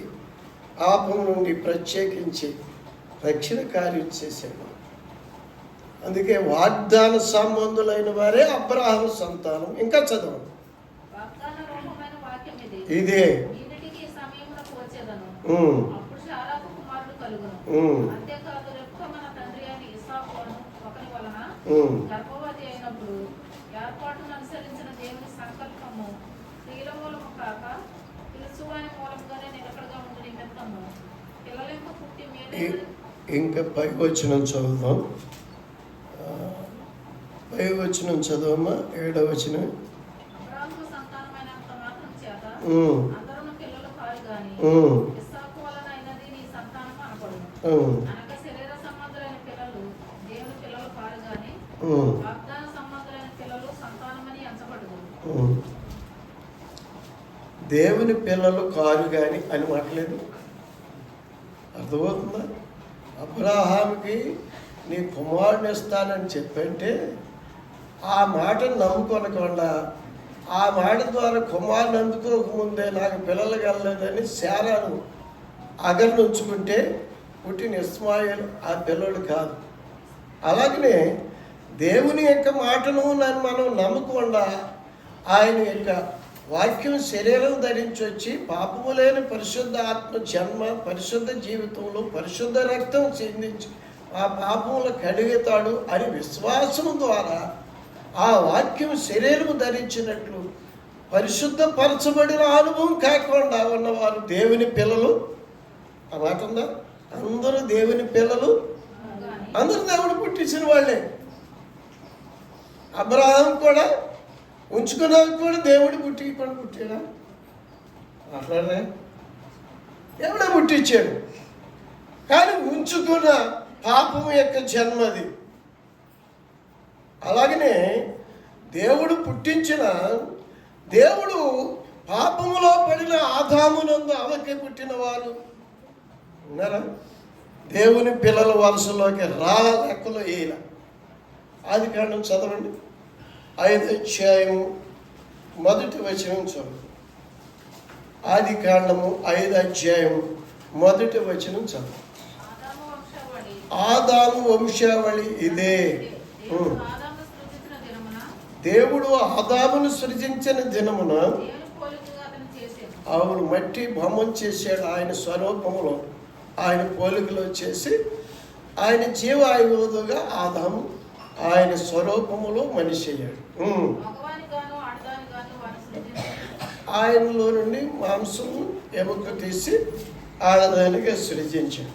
[SPEAKER 1] పాపం నుండి ప్రత్యేకించి రక్షణ కార్యం చేశాడు. అందుకే వాగ్దాన సంబంధులైన వారే అబ్రాహాము సంతానం. ఇంకా చదవండి.
[SPEAKER 2] వాగ్దాన రూపమైన వాక్యం ఇది.
[SPEAKER 1] ఇదే
[SPEAKER 2] ఈనాటికి ఈ సమయమునకు వచ్చేదను.
[SPEAKER 1] ఉమ్,
[SPEAKER 2] అప్పుడు శారాకు కుమారుడు కలుగును.
[SPEAKER 1] ఉమ్,
[SPEAKER 2] అంతేకాదు రెబ్కా మన తండ్రి అయిన ఇస్సాకును ఒకని వలన
[SPEAKER 1] ఉమ్.
[SPEAKER 2] గర్భవతి అయినప్పుడు ఏర్పాటును అనుసరించిన దేవుని సంకల్పము స్త్రీల మూలము కాక పిలుచువాని మూలంగానే నిలకడగా ఉండు నిమిత్తము పిల్లలెంక పుట్టి మేలైన
[SPEAKER 1] ఇంకా పై వచనం చదువుదాం. పై వచనం చదవమ్మా. 7వ వచనం.
[SPEAKER 2] అబ్రాహాము సంతానమైనంత మాత్రం చేత
[SPEAKER 1] ఉమ్,
[SPEAKER 2] అందరూ పిల్లలు కారు గాని
[SPEAKER 1] ఉమ్,
[SPEAKER 2] ఇస్సాకు వలన అయినది నీ సంతానము అనబడును.
[SPEAKER 1] ఉమ్,
[SPEAKER 2] అనగా శరీర సంబంధులైన పిల్లలు దేవుని పిల్లలు కారు గాని
[SPEAKER 1] ఉమ్,
[SPEAKER 2] వాగ్దాన సంబంధులైన పిల్లలు సంతానమని ఎంచబడును.
[SPEAKER 1] ఉమ్. దేవుని పిల్లలు కారు కానీ అని మాట్లాడలేదు. అర్థమవుతుందా? అబ్రాహాముకి నీ కుమారుని ఇస్తానని చెప్పంటే ఆ మాటను నమ్ముకొనకుండా ఆ మాట ద్వారా కుమారుని అందుకోకముందే నాకు పిల్లలు కలలేదని శారాను అగర్ను ఉంచుకుంటే పుట్టిన ఇస్మాయిల్ ఆ పిల్లడు కాదు. అలాగనే దేవుని యొక్క మాటను మనం నమ్మకుండా ఆయన యొక్క వాక్యం శరీరం ధరించి వచ్చి పాపము లేని పరిశుద్ధ ఆత్మ జన్మ పరిశుద్ధ జీవితంలో పరిశుద్ధ రక్తం చెందించి ఆ పాపములు కడిగేతాడు అని విశ్వాసం ద్వారా ఆ వాక్యం శరీరము ధరించినట్లు పరిశుద్ధపరచబడిన అనుభవం కాకుండా ఉన్నవారు దేవుని పిల్లలు. ఆ మాట ఉందా? అందరూ దేవుని పిల్లలు, అందరూ దేవుడు పుట్టించిన వాళ్ళే. అబ్రహాం కూడా ఉంచుకున్నాక కూడా దేవుడు పుట్టాడా? మాట్లాడలే. దేవుడే పుట్టించాడు. కానీ ఉంచుకున్న పాపము యొక్క జన్మది. అలాగనే దేవుడు పుట్టించిన దేవుడు పాపములో పడిన ఆదామునందు అవకి పుట్టిన వారు ఉన్నారా? దేవుని పిల్లల వరుసలోకి లెక్కలో వేయాల. ఆదికాండం చదవండి. 5వ అధ్యాయము 1వ వచనం చదువు. ఆదికాండము 5వ అధ్యాయము 1వ వచనం చదువు.
[SPEAKER 2] ఆదాము వంశావళి
[SPEAKER 1] ఆదాము వంశావళి ఇదే.
[SPEAKER 2] దేవుడు ఆదామును సృజించిన దినమున
[SPEAKER 1] దేవుడు ఆదామును సృజించిన దినమున
[SPEAKER 2] దేవుని పోలికగా అతను చేసేది.
[SPEAKER 1] ఆవును మట్టి బొమ్మను చేశాడు. ఆయన స్వరూపములో ఆయన పోలికలో చేసి ఆయన జీవాయువుగా ఆదాము ఆయన స్వరూపములో మనిషి అయ్యాడు.
[SPEAKER 2] మగవానికి గాను ఆడదానికి గాను వారిని సృజించాడు.
[SPEAKER 1] ఆయనలో నుండి మాంసం ఎముక తీసి ఆడదానిగా సృజించాడు.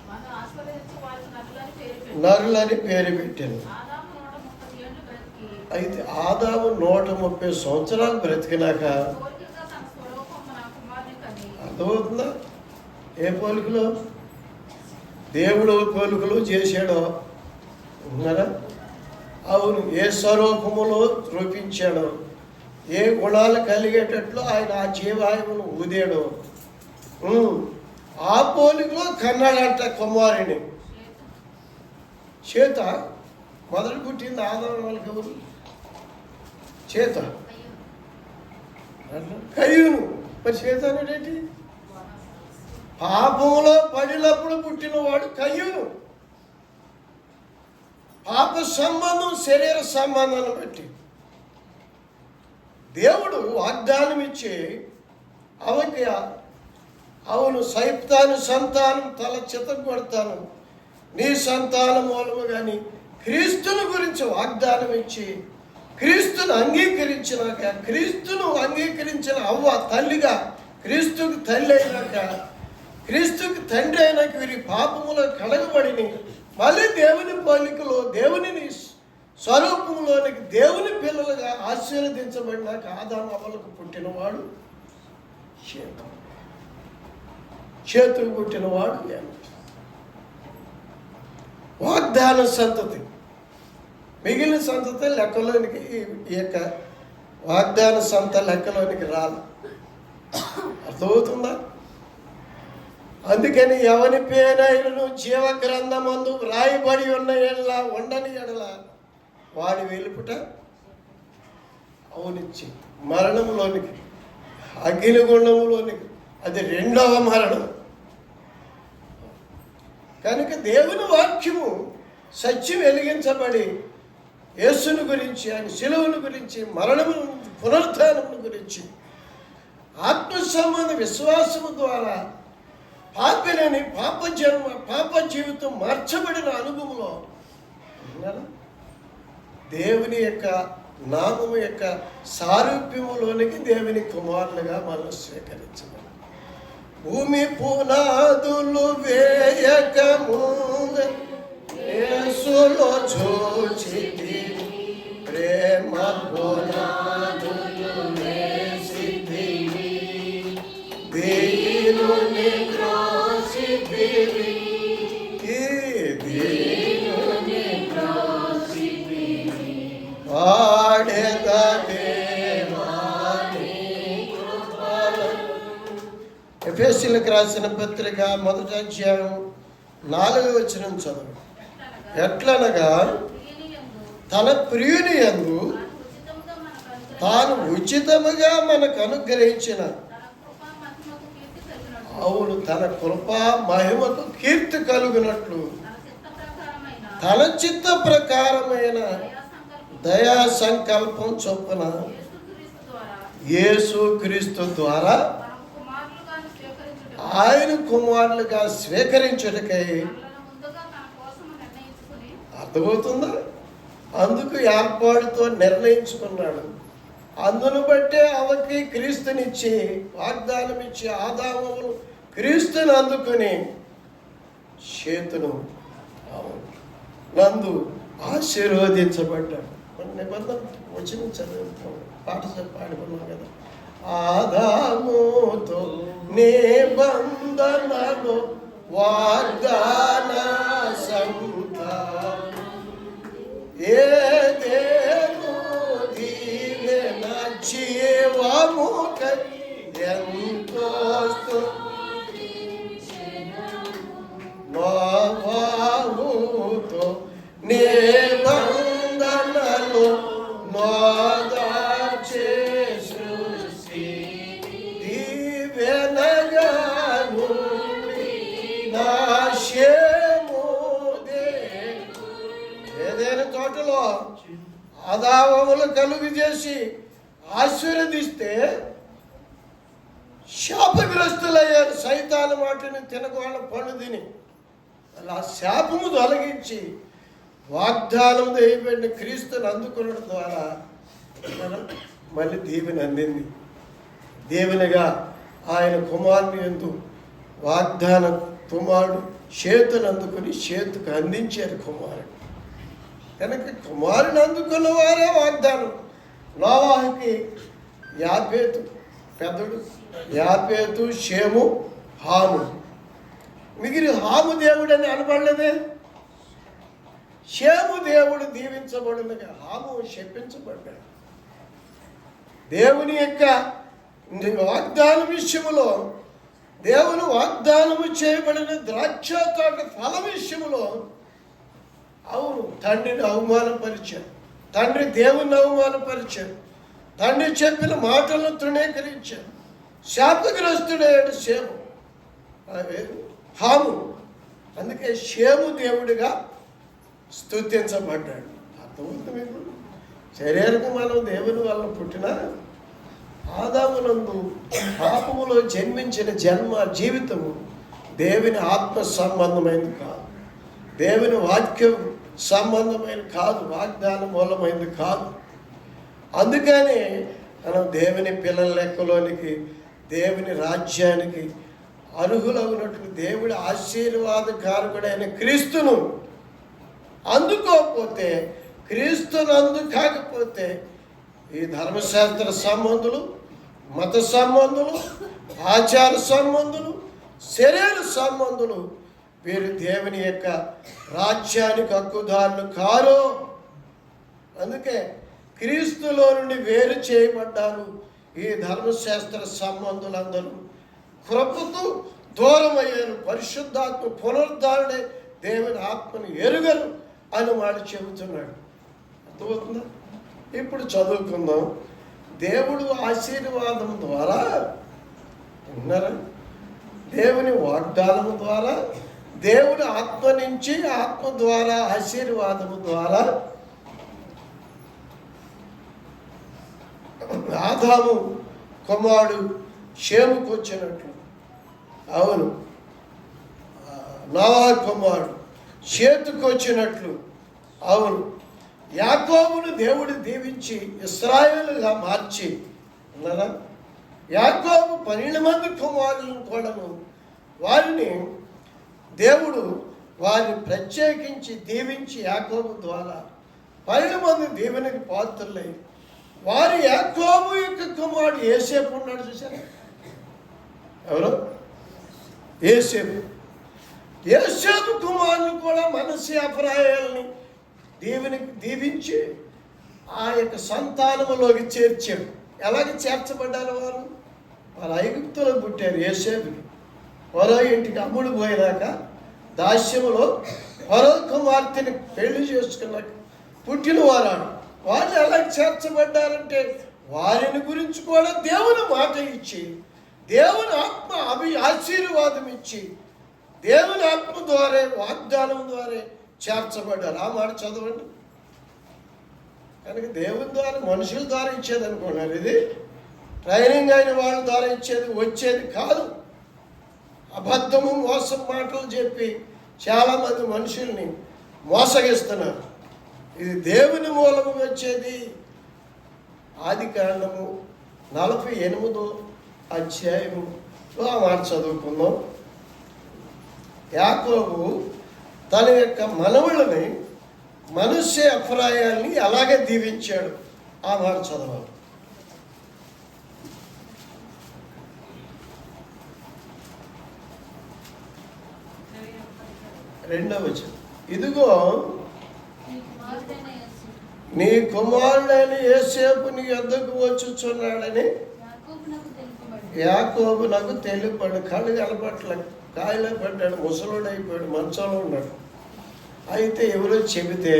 [SPEAKER 2] మనం ఆస్వాదించి వారికి నరులని పేరు పెట్టాడు.
[SPEAKER 1] నరులని పేరు పెట్టాను.
[SPEAKER 2] ఆదాము 130 ఏళ్ళు బ్రతికి
[SPEAKER 1] అయితే ఆదాము 130 సంవత్సరాలు బ్రతికినాక
[SPEAKER 2] పోలికగా తన స్వరూపమున కుమారుని కని
[SPEAKER 1] అర్థమవుతుందా? ఏ పోలికలో? దేవుడు పోలికలు చేశాడో ఉన్నారా? అవును. ఏ స్వరూపములో రూపించాడో, ఏ గుణాలు కలిగేటట్లు ఆయన ఆ జీవాయువును ఊదాడో ఆ పోలికలో కన్నాడంట కుమారుని. చేత మొదలు పుట్టింది ఆదాము వాళ్ళకి ఎవరు? చేత కయ్యూను. మరి చేత అనేటి పాపంలో పడినప్పుడు పుట్టినవాడు కయ్యూను. పాప సంబంధం శరీర సంబంధాన్ని బట్టి దేవుడు వాగ్దానం ఇచ్చి అవకి అవును సైతాను సంతానం తల చితగొడతాను నీ సంతానం మూలము కానీ క్రీస్తుని గురించి వాగ్దానం ఇచ్చి క్రీస్తును అంగీకరించినాక క్రీస్తును అంగీకరించిన అవ్వ తల్లిగా క్రీస్తుకి తల్లి అయినాక క్రీస్తుకి తండ్రి అయినాక వీరి పాపములో కడగబడిని మళ్ళీ దేవుని పోలికలో దేవుని స్వరూపంలోనికి దేవుని పిల్లలుగా ఆశీర్వదించబడినాక ఆదాము అవ్వలకు పుట్టినవాడు చేతులు పుట్టినవాడు వాగ్దాన సంతతి. మిగిలిన సంతతి లెక్కలోనికి ఈ యొక్క వాగ్దాన సంత లెక్కలోనికి రాదు. అర్థమవుతుందా? అందుకని ఎవని పేరైనను జీవ గ్రంథమందు వ్రాయబడి ఉన్న ఎడల ఉండని ఎడల వాడి వెలుపుట అవునిచ్చి మరణంలోనికి, అగ్నిగుండంలోనికి, అది రెండవ మరణం. కనుక దేవుని వాక్యము సత్యం వెలిగించబడి యేసుని గురించి, ఆయన శిలువను గురించి, మరణము పునరుత్థానమును గురించి ఆత్మ సంబంధ విశ్వాసము ద్వారా పాపినని పాప జీవితం మార్చబడిన అనుభవంలో దేవుని యొక్క నామము యొక్క సారూప్యములోనికి దేవుని కుమారులుగా మనం స్వీకరించబడి భూమి పునాదులు వేయక యేసులో చూచితి ప్రేమ పునాదులు వేసితివి దీనుని క్రోసితివి దీనుని క్రోసితివి వాడెద దేవాని కృపలను. ఎఫెసీయులకు రాసిన పత్రిక 1వ అధ్యాయం 4వ వచనం చదువు. ఎట్లనగా తన ప్రియుని యందు తాను ఉచితముగా మనకు అనుగ్రహించిన, అవును, తన కృపా మహిమకు కీర్తి కలుగునట్లు తన చిత్త ప్రకారమైన దయా సంకల్పం చొప్పున యేసుక్రీస్తు ద్వారా ఆయన కుమారులుగా స్వీకరించుటకై, అర్థమవుతుందా? అందుకు ఏర్పాటుతో నిర్ణయించుకున్నాడు. అందును బట్టే అవకి క్రీస్తునిచ్చి, వాగ్దానం ఇచ్చి ఆదామును క్రీస్తుని అందుకుని చేతును నందు ఆశీర్వదించబడ్డాడు. నిబంధన వచ్చిన చదువు పాట పాడుకున్నాం కదా. ఆదాముతో నిబంధనలు వాగ్దాన సంతానం ఏదేను దీవెన జీవముకై ఎంతో నోవాహుతో నిబంధనలు నోదార్చే సృష్టి దీవెనగా నుండి నాశముదే. ఏదైనా తోటలో ఆదావములు కలుగు చేసి ఆశీర్వదిస్తే శాపగ్రస్తులయ్యారు. సైతాను మాటని తినగోళ్ళ పండు తిని అలా శాపము తొలగించి వాగ్దానం వేయబడిన క్రీస్తుని అందుకునడం ద్వారా మళ్ళీ దీవెని అందింది. దేవునిగా ఆయన కుమారుని యందు వాగ్దాన కుమారుడు చేతును అందుకుని చేతుకు అందించారు కుమారుడు. కనుక కుమారుని అందుకున్న వారే వాగ్దానం. నోవాహుకి యాపేతు పెద్దడు, యాపేతు, షేము, హాము. మిగిలి హాము దేవుడు అని అనబడలేదే. షేము దేవుడు దీవించబడినగా, హాము శపించబడ్డాడు. దేవుని యొక్క వాగ్దాన విషయములో, దేవుని వాగ్దానము చేయబడిన ద్రాక్ష తోట ఫల విషయములో, అవును, తండ్రిని అవమానపరిచారు. తండ్రి దేవుని అవమానపరిచారు. తండ్రి చెప్పిన మాటలను తృణీకరించారు. శాపగ్రస్తుడయ్యాడు షేము, హాము. అందుకే షేము దేవుడిగా స్తుతించబడ్డాడు. అర్థమవుతుంది మీకు? శరీరకు మనం దేవుని వల్ల పుట్టిన ఆదామునందు పాపములో జన్మించిన జీవితము దేవుని ఆత్మ సంబంధమైనది కాదు, దేవుని వాక్యం సంబంధమైన కాదు, వాగ్దాన మూలమైనది కాదు. అందుకని మనం దేవుని పిల్లల లెక్కలోనికి, దేవుని రాజ్యానికి అర్హులవునట్లు దేవుడి ఆశీర్వాదకారకుడైన క్రీస్తును అందుకోకపోతే, క్రీస్తును కాకపోతే ఈ ధర్మశాస్త్ర సంబంధులు, మత సంబంధులు, ఆచార సంబంధులు, శరీర సంబంధులు వీరు దేవుని యొక్క రాజ్యానికి హక్కుదారులు కారు. అందుకే క్రీస్తులో నుండి వేరు చేయబడ్డారు ఈ ధర్మశాస్త్ర సంబంధులందరూ. కృపకు దూరం అయ్యారు. పరిశుద్ధాత్మ పునరుద్ధరణే దేవుని ఆత్మను ఎరుగరు అని వాడు చెబుతున్నాడు. అర్థమవుతుందా? ఇప్పుడు చదువుకుందాం. దేవుడు ఆశీర్వాదం ద్వారా విన్నారా? దేవుని వాగ్దానము ద్వారా, దేవుని ఆత్మ నుంచి, ఆత్మ ద్వారా, ఆశీర్వాదము ద్వారా ఆదాము కుమారుడు షేముకు వచ్చినట్లు, అవును నోవహు కుమారుడు షేతుకు వచ్చినట్లు, అవును యాకోబును దేవుడు దీవించి ఇశ్రాయేలుగా మార్చి ఉన్నారా? యాకోబు 12 మంది కుమారులను కూడాను వారిని దేవుడు వారిని ప్రత్యేకించి దీవించి యాకోబు ద్వారా 12 మంది దీవెనకి పాత్రులై వారి యాకోబు యొక్క కుమారుడు యోసేపు ఉన్నాడు. చూసారా? ఎవరు? యోసేపు కుమారుని కూడా మనస్సు ఎఫ్రాయిముని దీవించి ఆ యొక్క సంతానములోకి చేర్చాడు. ఎలాగ చేర్చబడ్డారు వారు? వారు ఐగుప్తులో పుట్టారు. యోసేపుకి ఫరో ఇంటికి అమ్ముడు పోయినాక దాస్యములో ఫరో కుమార్తెని పెళ్లి చేసుకున్నాక పుట్టిన వారాడు. వాళ్ళు ఎలా చేర్చబడ్డారంటే వారిని గురించి కూడా దేవుని మాట ఇచ్చి, దేవుని ఆత్మ ఆశీర్వాదం ఇచ్చి, దేవుని ఆత్మ ద్వారా, వాగ్దానం ద్వారా చేర్చబడ్డారు. ఆ మాట చదవండి. కనుక దేవుని ద్వారా, మనుషుల ద్వారా ఇచ్చేది అనుకున్నారు. ఇది ట్రైనింగ్ అయిన వాళ్ళ ద్వారా వచ్చేది కాదు. అబద్ధము, మోసం మాటలు చెప్పి చాలామంది మనుషుల్ని మోసగిస్తున్నారు. ఇది దేవుని మూలము వచ్చేది. ఆదికాండము 48వ అధ్యాయములో ఆ మాట చదువుకుందాం. యాకోబు తన యొక్క మనవళ్ళని మనష్షే ఎఫ్రాయిముని అలాగే దీవించాడు. ఆ మాట చదవాలి. 2వ వచనం. ఇదిగో నీ కుమారుడైన యోసేపు నీ యొద్దకు వచ్చుచున్నాడని యాకోబు నాకు తెలుపడు. కళ్ళు కనపట్ల, కాయలో పడ్డాడు, ముసలుడైపోయాడు, మంచంలో ఉన్నాడు. అయితే ఎవరో చెబితే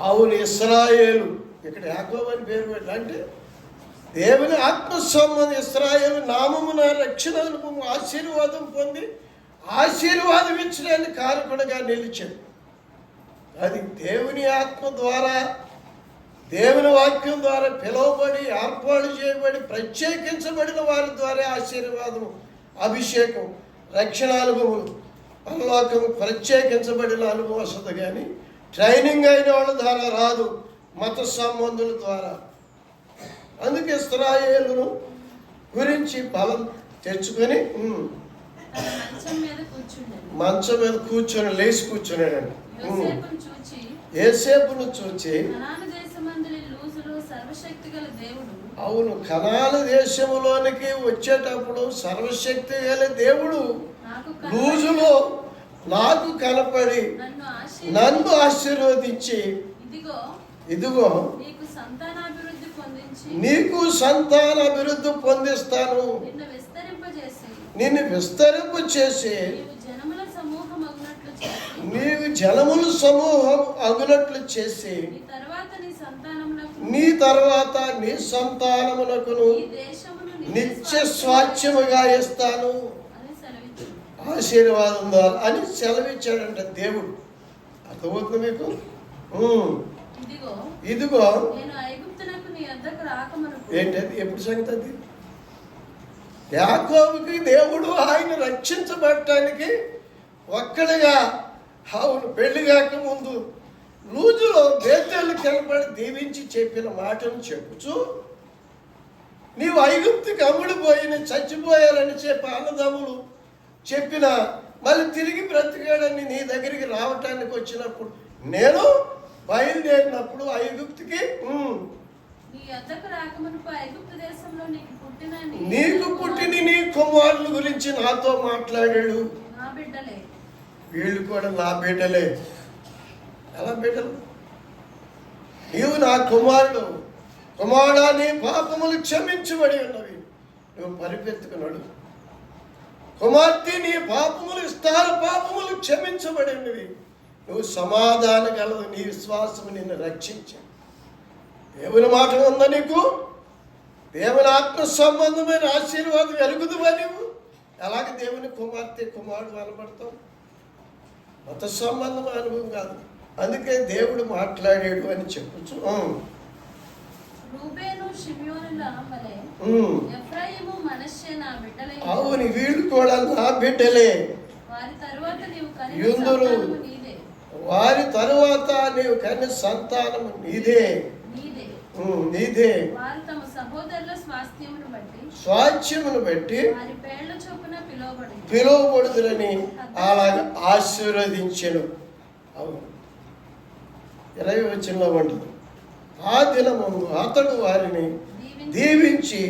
[SPEAKER 1] అవును ఇశ్రాయేలు, ఇక్కడ యాకోబు అని పేరు పెట్టాడు. అంటే దేవుని ఆత్మ సంబంధం ఇశ్రాయేలు నామమున రక్షణ ఆశీర్వాదం పొంది ఆశీర్వాదం ఇచ్చడానికి కారకుడుగా నిలిచాడు. అది దేవుని ఆత్మ ద్వారా, దేవుని వాక్యం ద్వారా పిలువబడి, ఏర్పాటు చేయబడి, ప్రత్యేకించబడిన వారి ద్వారా ఆశీర్వాదము, అభిషేకం, రక్షణ అనుభవం, పరలోకము ప్రత్యేకించబడిన అనుభవం వస్తుంది. కానీ ట్రైనింగ్ అయిన వాళ్ళ ద్వారా రాదు, మత సంబంధుల ద్వారా. అందుకే ఇశ్రాయేలును గురించి బలం తెచ్చుకొని మంచం మీద కూర్చొని లేచి కూర్చున్నాడండి. యోసేపును చూచి అవును కనాను దేశములోనికి వచ్చేటప్పుడు సర్వశక్తి గల దేవుడు లూజులో నాకు కనపడి నన్ను ఆశీర్వదించి ఇదిగో నీకు సంతాన అభివృద్ధి పొందిస్తాను, నిన్ను విస్తరింప చేసి నీవు జనముల సమూహం అగునట్లు చేసి నీ తర్వాత నీ సంతానమునకును నిత్య స్వాస్థ్యముగా ఇస్తాను ఆశీర్వాదం ద్వారా అని సెలవిచ్చాడంట దేవుడు. అర్థమవుతుంది మీకు? ఇదిగో ఏంటది? ఎప్పుడు సంగతి అది? యాకోబుకి దేవుడు ఆయన రక్షించబడటానికి ఒక్కడిగా, అవును పెళ్లి కాక ముందు లూజులో బేతేలు కనపడి దీవించి చెప్పిన మాటను చెప్పుచు, నీవు ఐగుప్తుకి అమ్ముడుపోయిన చచ్చిపోయారని చెప్పి అన్నదమ్ములు చెప్పిన మళ్ళీ తిరిగి బ్రతికాడని నీ దగ్గరికి రావటానికి వచ్చినప్పుడు, నేను బయలుదేరినప్పుడు ఐగుప్తుకి నీకు పుట్టిన నీ కుమారుల గురించి నాతో మాట్లాడాడు. వీళ్ళు కూడా నా బిడ్డలే. ఎలా బిడ్డలు? నీవు నా కుమారుడు, కుమారుడా నీ పాపములు క్షమించబడి ఉన్నవి, నువ్వు పరిపెత్తుకున్నాడు. కుమార్తె, నీ పాపములు ఇష్టాల పాపములు క్షమించబడినవి. నువ్వు సమాధానం కలదు, నీ విశ్వాసము నిన్ను రక్షించు. దేవుని మాట ఉందా నీకు? దేవుని ఆత్మ సంబంధమైన ఆశీర్వాదం ఎరుగుదువా నీవు? ఎలాగ దేవుని కుమార్తె కుమారుడు అనబడతావు? మత సంబంధం అనుభవం కాదు. అందుకే దేవుడు మాట్లాడాడు అని చెప్పచ్చు. అవును, వీళ్ళు కూడా నా బిడ్డలే. వారి తరువాత నీవు కన్న సంతానము నీదే. నీదే స్వాస్థ్యమును బట్టి పిలువబడుదురని అలాగ ఆశీర్వదించెను. అవును, 20వ వచనంలో ఉంటుంది, ఆ దినముందు అతడు వారిని దీవించి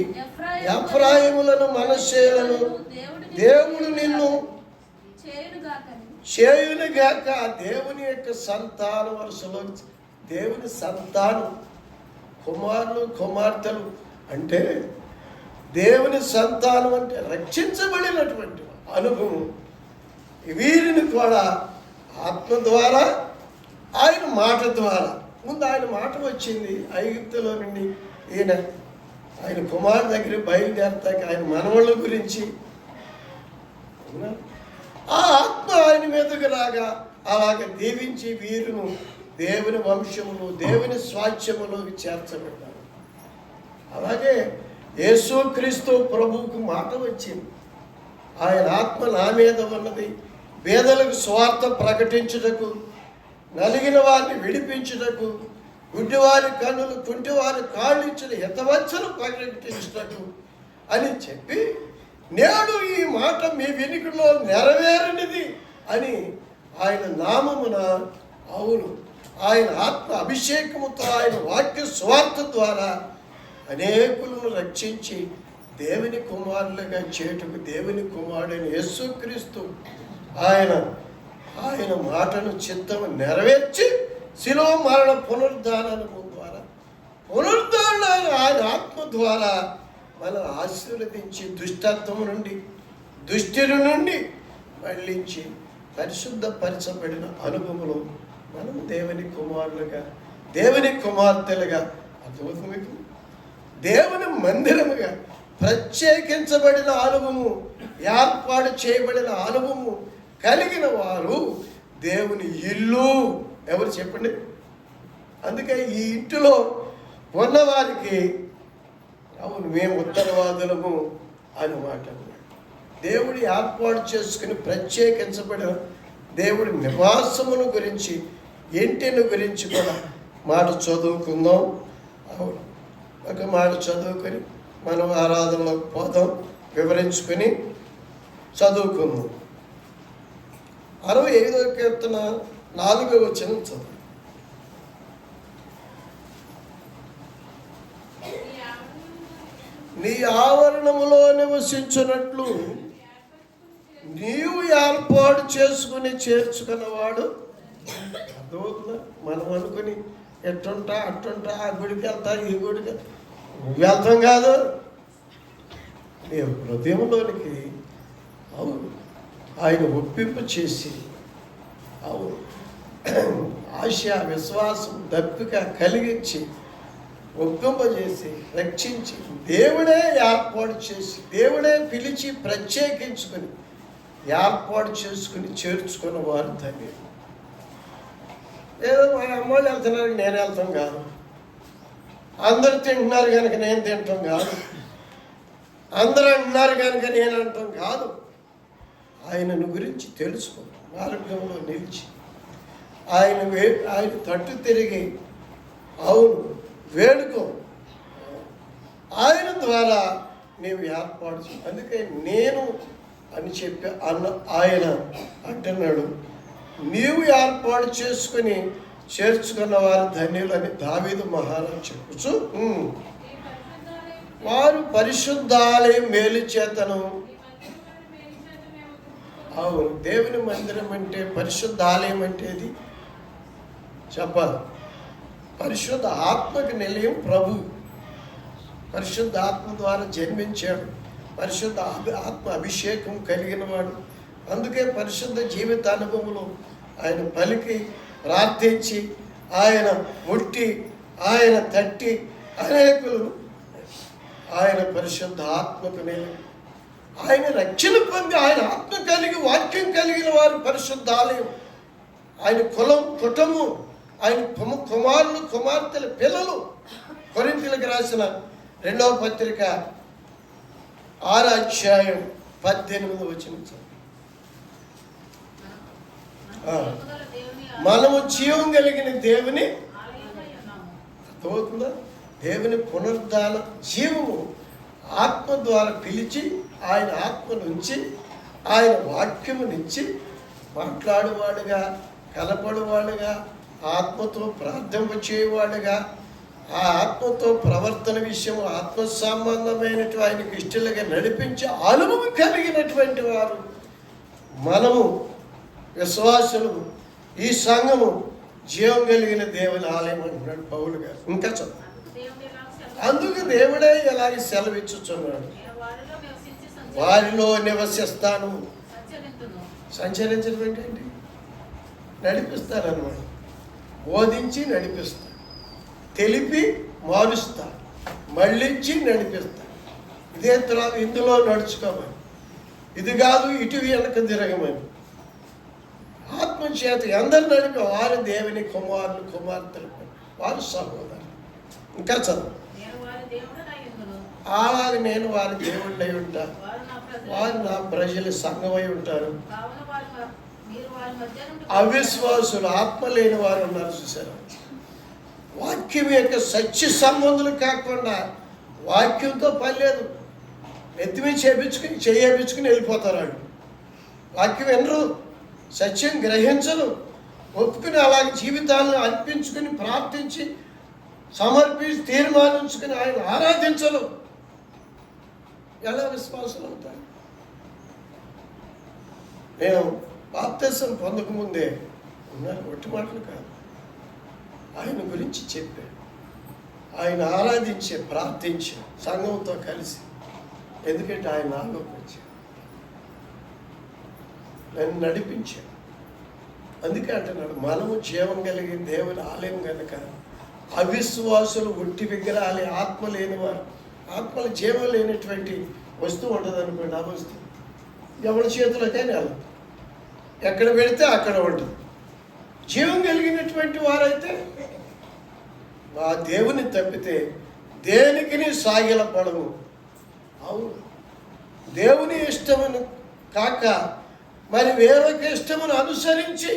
[SPEAKER 1] ఎఫ్రాయిములను మనష్షేలను దేవుడు నిన్ను చేయునుగాక. దేవుని యొక్క సంతాన వరుసలో దేవుని సంతానం, కుమారులు కుమార్తెలు అంటే దేవుని సంతానం అంటే రక్షించబడినటువంటి అనుభవం. వీరిని కూడా ఆత్మ ద్వారా, ఆయన మాట ద్వారా. ముందు ఆయన మాట వచ్చింది ఐగుప్తులో నుండి. ఆయన కుమారుడు దగ్గర బయలుదేరతాక ఆయన మనవళ్ళ గురించి ఆ ఆత్మ ఆయన మీదకు రాగా అలాగ దీవించి వీరును దేవుని వంశములు, దేవుని స్వాస్థ్యములోకి చేర్చబడ్డారు. అలాగే యేసుక్రీస్తు ప్రభువుకు మాట వచ్చింది, ఆయన ఆత్మ నా మీద ఉన్నది, పేదలకు స్వార్థ ప్రకటించుటకు, నలిగిన వారిని విడిపించుటకు, గుడ్డివారి కన్నులు, కుంటివారి కాళ్ళు ఇచ్చిన హితవచ్చను ప్రకటించుటకు అని చెప్పి, నేడు ఈ మాట మీ వినికిడిలో నెరవేరనిది అని ఆయన నామమున, అవును, ఆయన ఆత్మ అభిషేకముతో, ఆయన వాక్య స్వార్థ ద్వారా అనేకులను రక్షించి దేవుని కుమారులుగా చేటుకు దేవుని కుమారుడైన యేసుక్రీస్తు ఆయన మాటను చిత్తము నెరవేర్చి శిలువ మరణ పునరుద్ధానము ద్వారా ఆయన ఆత్మ ద్వారా మనం ఆశీర్వదించి దుష్టత్వము నుండి, దుష్టుల నుండి మళ్ళించి పరిశుద్ధపరచబడిన అనుభవంలో మనం దేవుని కుమారులుగా, దేవుని కుమార్తెలుగా, అద్భుతమైన దేవుని మందిరముగా ప్రత్యేకించబడిన అనుభవము, ఏర్పాటు చేయబడిన అనుభవము కలిగిన వారు దేవుని ఇల్లు. ఎవరు చెప్పండి? అందుకే ఈ ఇంటిలో ఉన్నవారికి అవును మేము ఉత్తరవాదులము అన్నమాట. దేవుడి ఏర్పాటు చేసుకుని ప్రత్యేకించబడిన దేవుడి నివాసమును గురించి, ఇంటిని గురించి కూడా మాట చదువుకుందాం. అవును, ఒక మాట చదువుకొని మనం ఆరాధనలోకి పోదాం, వివరించుకొని చదువుకుందాం. 65వ కీర్తన 4వ వచనం చదువు. నీ ఆవరణములో నివసించున్నట్లు నీవు ఏర్పాటు చేసుకుని చేర్చుకున్నవాడు. అర్థమవుతుందా? మనం అనుకుని ఎట్టుంటా అట్టుంటా, ఆ గుడికి వెళ్తా, ఈ గుడికి వెళ్తాం కాదు. నీ హృదయంలోనికి అవును ఆయన ఒప్పింపు చేసి, అవును ఆశ, విశ్వాసం, దప్పిక కలిగించి, ఒప్పింపజేసి, రక్షించి, దేవుడే ఏర్పాటు చేసి, దేవుడే పిలిచి ప్రత్యేకించుకొని ఏర్పాటు చేసుకుని చేర్చుకున్న వారు ధన్యులు. ఏదో మా అమ్మోళ్ళు వెళ్తున్నారు, నేను వెళ్తాం కాదు. అందరూ తింటున్నారు కనుక నేను తింటాం కాదు. అందరూ అంటున్నారు కనుక నేను అంటాం కాదు. ఆయనను గురించి తెలుసుకో, మార్గంలో నిలిచి ఆయన తట్టు తిరిగి అవును వేడుకో. ఆయన ద్వారా నీవు ఏర్పాటు చే. అందుకే నేను అని చెప్పి ఆయన అంటున్నాడు, నీవు ఏర్పాటు చేసుకుని చేర్చుకున్న వారు ధన్యులని దావీదు మహారాజు చెప్పుచు, వారు పరిశుద్ధాలయం మేలు చేతను. అవును, దేవుని మందిరం అంటే, పరిశుద్ధాలయం అంటే ఇది చెప్పాలి. పరిశుద్ధ ఆత్మకు నిలయం ప్రభు. పరిశుద్ధ ఆత్మ ద్వారా జన్మించాడు. పరిశుద్ధ ఆత్మ అభిషేకం కలిగిన వాడు. అందుకే పరిశుద్ధ జీవిత అనుభవంలో ఆయన పలికి ప్రార్థించి ఆయన ముట్టి ఆయన తట్టి అనేకులు ఆయన పరిశుద్ధ ఆత్మకు ఆయన రక్షణ పొంది ఆయన ఆత్మ కలిగి వాక్యం కలిగిన వారు పరిశుద్ధ ఆలయం. ఆయన కుటుంబం ఆయన కుమారులు కుమార్తెల పిల్లలు. కొరింథీయులకు రాసిన 2వ పత్రిక 6వ అధ్యాయం 18వ వచనం. మనము జీవం కలిగిన దేవుని అర్థమవుతుందా? దేవుని పునరుద్ధాన జీవము ఆత్మ ద్వారా పిలిచి ఆయన ఆత్మ నుంచి ఆయన వాక్యము నుంచి మాట్లాడేవాడుగా కలపడేవాడుగా ఆత్మతో ప్రార్థన చేయవాడుగా ఆ ఆత్మతో ప్రవర్తన విషయం ఆత్మ సంబంధమైనటువంటి ఆయనకు ఇష్టలుగా నడిపించే అనుభవం కలిగినటువంటి వారు మనము విశ్వాసులు. ఈ సంఘము జీవం కలిగిన దేవుని ఆలయం అంటున్నాడు పౌలు గారు. ఇంకా చదువు. అందుకు దేవుడే ఎలాగ సెలవిచ్చుచున్నాడు, వారిలో నివసిస్తాను. సంచరించడం ఏంటండి? నడిపిస్తారన్నమాట. బోధించి నడిపిస్తాడు, తెలిపి మారుస్తాడు, మళ్ళించి నడిపిస్తాడు. ఇదే తర్వాత ఇందులో నడుచుకోమని, ఇది కాదు ఇటు వెనక తిరగమని. ఆత్మచేత అందరు నడిపి వారు దేవుని కుమారులు కుమార్తెలు, వారు సహోదరులు. ఇంకా చదువు. అలాగే నేను వారి దేవుళ్ళై ఉంటాను, వారు నా ప్రజలు సంఘమై ఉంటారు. అవిశ్వాసులు ఆత్మ లేని వారు ఉన్నారు చూసారు. వాక్యం యొక్క సత్య సంబంధులు కాకుండా వాక్యంతో పని లేదు. నెత్తిమీ చేయించుకుని వెళ్ళిపోతారు వాళ్ళు. వాక్యం వినరు, సత్యం గ్రహించరు, ఒప్పుకుని అలాగే జీవితాలను అర్పించుకుని ప్రార్థించి సమర్పించి తీర్మానించుకుని ఆయన ఆరాధించరు. ఎలా విశ్వాసాలు అవుతారు? నేను బాప్తిసం పొందకముందే ఉన్నారు, ఒట్టి మాటలు కాదు, ఆయన గురించి చెప్పాడు. ఆయన ఆరాధించే ప్రార్థించే సంఘంతో కలిసి. ఎందుకంటే ఆయన నాలోకి వచ్చాడు, నన్ను నడిపించాడు. అందుకే అంటున్నాడు, మనము జీవం కలిగిన దేవుని ఆలయం కనుక అవిశ్వాసులు ఒట్టి విగ్రహాలు, ఆత్మ లేనివారు. ఆత్మలు జీవం లేనటువంటి వస్తువు ఉంటుంది అనుకోండి, ఆ వస్తువు ఎవరి చేతులకైనా వెళ్ళదు, ఎక్కడ పెడితే అక్కడ ఉంటుంది. జీవం కలిగినటువంటి వారైతే ఆ దేవుని తప్పితే దేనికి సాగిలపడము. అవును, దేవుని ఇష్టమును కాక మరి వేరొక ఇష్టమును అనుసరించి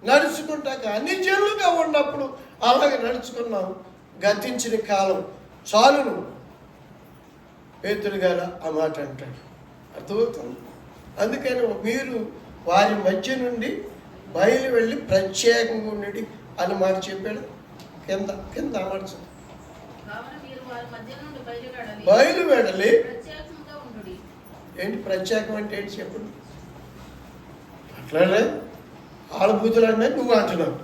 [SPEAKER 1] నడుచుకుంటాక అన్ని జనులుగా ఉన్నప్పుడు అలాగే నడుచుకున్నాం. గతించిన కాలం చాలును. పేతురు గారు ఆ మాట అంటాడు, అర్థమవుతుంది. అందుకని మీరు వారి మధ్య నుండి బయలు వెళ్ళి ప్రత్యేకంగా ఉండి అని మాట చెప్పాడు. కింద కింద మాట బయలు వెళ్ళి. ఏంటి ప్రత్యేకం అంటే ఏంటి చెప్పండి? అట్లానే ఆడబూతులు అన్నా నువ్వు అంటున్నావు,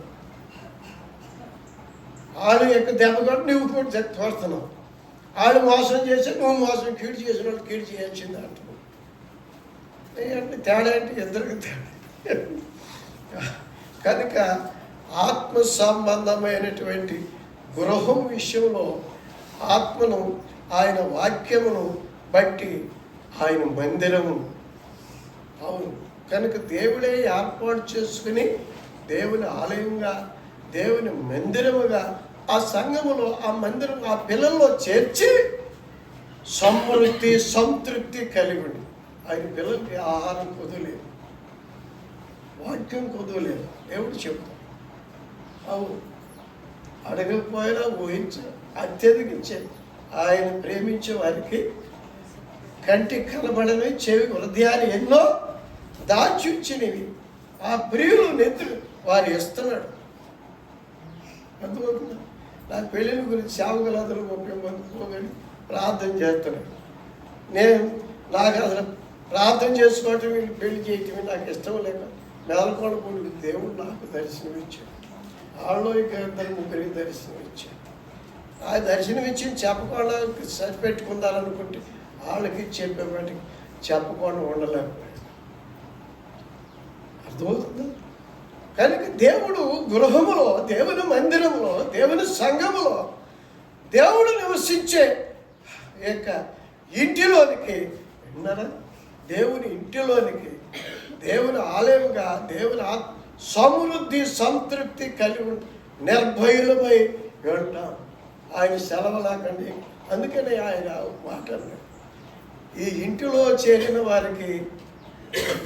[SPEAKER 1] ఆడు యొక్క దెబ్బ కూడా నువ్వు కూడా తోస్తున్నావు, ఆడు మోసం చేసి నువ్వు మోసం కీడు చేసిన వాళ్ళు కీడు చేయాల్సింది అంటున్నావు. అంటే తేడా అంటే ఇద్దరికి తేడా. కనుక ఆత్మ సంబంధమైనటువంటి గృహం విషయంలో ఆత్మను ఆయన వాక్యమును బట్టి ఆయన మందిరము. అవును, కనుక దేవుడే ఏర్పాటు చేసుకుని దేవుని ఆలయంగా దేవుని మందిరముగా ఆ సంఘములో ఆ మందిరం ఆ పిల్లల్లో చేర్చి సమృద్ధి సంతృప్తి కలిగి ఆయన పిల్లలకి ఆహారం కొదవలేదు, వాక్యం కొదవలేదు. దేవుడు చెప్తాడు. అవును, అడగకపోయినా ఊహించ అత్యధికించేది. ఆయన ప్రేమించే వారికి కంటికి కనబడని చెవి హృదయాన్ని ఎన్నో దాచుచ్చినవి ఆ ప్రియులు నెత్తులు వారు ఇస్తున్నాడు. అర్థమవుతుందా? నా పెళ్ళిని గురించి సేవకులందరూ 30 మంది పోగని ప్రార్థన చేస్తున్నాడు. నాకు అసలు ప్రార్థన చేసుకోవటం, వీళ్ళు పెళ్లి చేయటమే నాకు ఇష్టం లేక నెలకొండ కొడుకు దేవుడు నాకు దర్శనం ఇచ్చాడు. వాళ్ళు ఇక 2-3 దర్శనం ఇచ్చాడు. ఆ దర్శనం ఇచ్చి చెప్పకుండా సరిపెట్టుకుందారనుకుంటే వాళ్ళకి చెప్పేవాటికి చెప్పకుండా ఉండలేకపోయాడు. అర్థమవుతుంది. కనుక దేవుడు గృహములో, దేవుని మందిరంలో, దేవుని సంఘములో, దేవుడు నివసించే యొక్క ఇంటిలోనికి, విన్నారా, దేవుని ఇంటిలోనికి, దేవుని ఆలయముగా, దేవుని సమృద్ధి సంతృప్తి కలిగి నిర్భయులమై ఉంటాం. ఆయన సెలవు లేకండి. అందుకని ఆయన మాట అన్నాడు, ఈ ఇంటిలో చేరిన వారికి,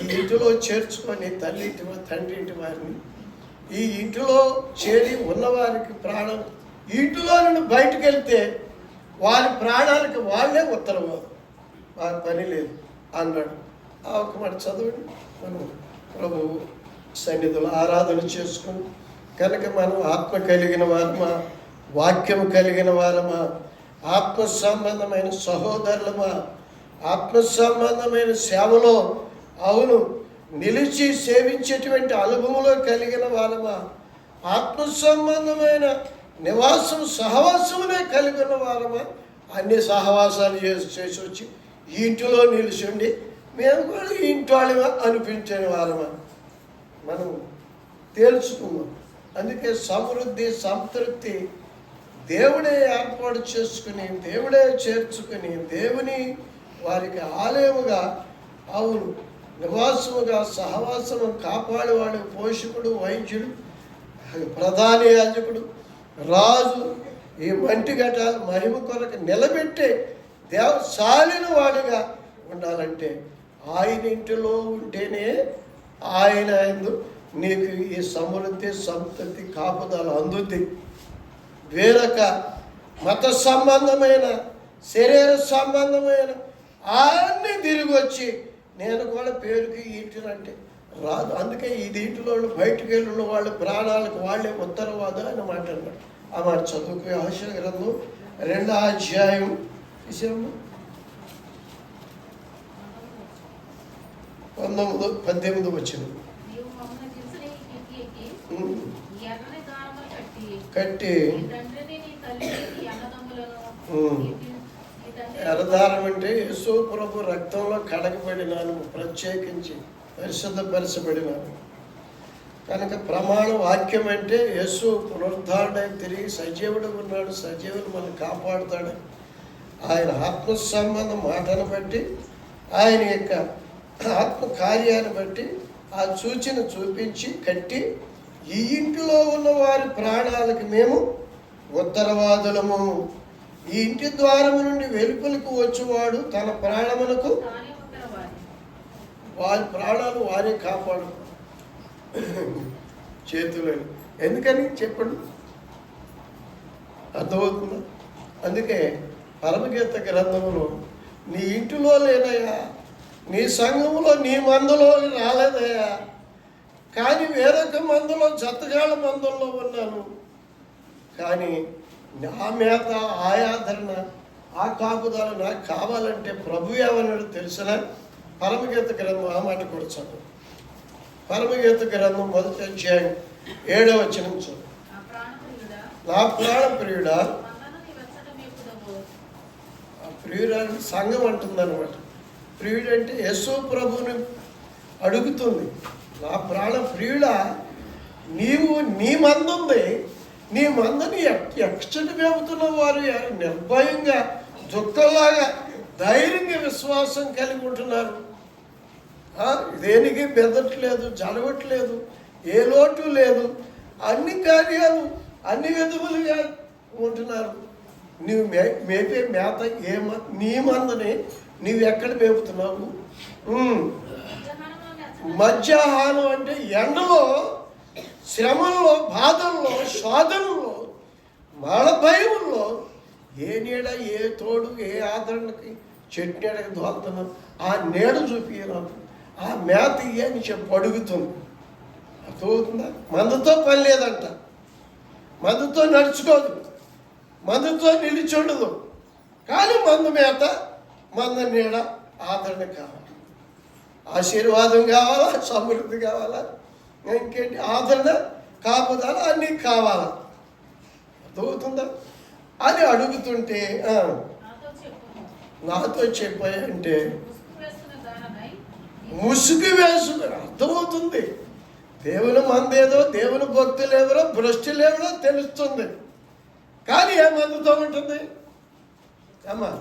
[SPEAKER 1] ఈ ఇంటిలో చేర్చుకొని తల్లి ఇంటి తండ్రి ఇంటి వారిని, ఈ ఇంటిలో చేరి ఉన్నవారికి ప్రాణం, ఇంటిలో నుండి బయటకు వెళ్తే వారి ప్రాణాలకు వాళ్ళే ఉత్తరవాదు, వారి పని లేదు అన్నాడు. ఆ ఒక మాట చదవండి. మనం ప్రభు సన్నిధిలో ఆరాధన చేసుకుని కనుక మనం ఆత్మ కలిగిన వారమా, వాక్యము కలిగిన వారమా, ఆత్మ సంబంధమైన సహోదరులమా, ఆత్మ సంబంధమైన సేవలో అవును నిలిచి సేవించేటువంటి అనుభవంలో కలిగిన వారమా, ఆత్మ సంబంధమైన నివాసం సహవాసమునే కలిగిన వారమా, అన్ని సహవాసాలు చేసి వచ్చి ఈ ఇంటిలో నిలిచిండి మేము కూడా ఈ ఇంటి వాళ్ళమా అనిపించని వారమా మనం తేల్చుకున్నాం. అందుకే సమృద్ధి సంతృప్తి దేవుడే ఏర్పాటు చేసుకుని, దేవుడే చేర్చుకుని, దేవుని వారికి ఆలయముగా, అవును నివాసముగా, సహవాసము కాపాడేవాడు, పోషకుడు, వైద్యుడు, ప్రధాన యాజకుడు, రాజు, ఈ మంటిగట మహిమ కొరకు నిలబెట్టే సాలిన వాడిగా ఉండాలంటే ఆయన ఇంటిలో ఉంటేనే ఆయన నీకు ఈ సమృద్ధి సంతృప్తి కాపుదల అందుద్ది. వేరొక మత సంబంధమైన, శరీర సంబంధమైన అన్నీ తిరిగి వచ్చి నేను కూడా పేరుకి ఇంటినంటే రాదు. అందుకే ఈ దీంట్లో బయటికి వెళ్ళిన వాళ్ళు ప్రాణాలకు వాళ్ళే ఉత్తరవాదు అని మాట అన్నాడు. ఆ మాట చదువుకు యెహోషువ గ్రంథం 2వ అధ్యాయం 19-18 వచ్చిన కట్టి ఎరదారం అంటే యేసు ప్రభు రక్తంలో కడగబడినాను, ప్రత్యేకించి పరిశుద్ధపరచబడినాను. కనుక ప్రమాణ వాక్యం అంటే యేసు పునరుద్ధారణై తిరిగి సజీవుడు ఉన్నాడు, సజీవుడు మనం కాపాడుతాడు. ఆయన ఆత్మ సంబంధం మాటను బట్టి, ఆయన యొక్క ఆత్మ కార్యాన్ని బట్టి ఆ సూచన చూపించి కట్టి ఈ ఇంటిలో ఉన్న వారి ప్రాణాలకు మేము ఉత్తరవాదులము. ఈ ఇంటి ద్వారము నుండి వెలుపలకు వచ్చేవాడు తన ప్రాణములకు, వారి ప్రాణాలు వారే కాపాడు చేతులు. ఎందుకని చెప్పండి, అర్థమవుతుందా? అందుకే పరమగీత గ్రంథములో నీ ఇంటిలో లేదయ్యా, నీ సంఘములో నీ మందులో రాలేదయ్యా, కానీ వేరొక మందులో జతగాళ్ళ మందుల్లో ఉన్నాను, కానీ ఆ మేత, ఆ ఆదరణ, ఆ కాపుదల నాకు కావాలంటే ప్రభు ఏమన్నాడు తెలిసిన? పరమగీత గ్రంథం ఆ మాట కూడా చదువు. పరమగీత గ్రంథం 1వ అధ్యాయం 7వ వచనం చదువు. నా ప్రాణ ప్రియుడా, ప్రియురాలు సంఘం అంటుందన్నమాట. ప్రియుడు అంటే యేసు ప్రభుని అడుగుతుంది, నా ప్రాణ ప్రియుడా, నీవు నీ మందుంది, నీ మందని ఎక్కడి మేపుతున్న వారు నిర్భయంగా దుఃఖంలాగా ధైర్యంగా విశ్వాసం కలిగి ఉంటున్నారు. దేనికి బెదట్లేదు, జరగట్లేదు, ఏ లోటు లేదు, అన్ని కార్యాలు అన్ని విధములుగా ఉంటున్నారు. నీవు మేపే మేత నీ మందని నీవు ఎక్కడ మేపుతున్నావు? మధ్యాహ్నం అంటే ఎండలో, శ్రమల్లో, బాధల్లో, శోధనలో, మరణ భయంలో ఏ నీడ, ఏ తోడు, ఏ ఆదరణకి చెట్టు నీడకి దోలుతున్నాం, ఆ నీడ చూపించాను, ఆ మేత అని చెప్పి అడుగుతుంది. అర్థమవుతుందా? మందుతో పని లేదంట, మందుతో నడుచుకోదు, మందుతో నిలిచుండదు, కానీ మందు మేత, మందు నీడ, ఆదరణ కావాలి, ఆశీర్వాదం కావాలా, సమృద్ధి కావాలా, ఇంకేంటి ఆదరణ, కాపుదల అన్నీ కావాలా. అర్థమవుతుందా? అది అడుగుతుంటే నాతో చెప్పాయంటే
[SPEAKER 2] ముసుగు వేసుకునే దాననై
[SPEAKER 1] ముసుగు వేసుకు అర్థమవుతుంది. దేవుని మందేదో దేవుని భక్తులేవరో భ్రష్టులేవరో తెలుస్తుంది. కానీ ఏ మందుతో ఉంటుంది అమ్మా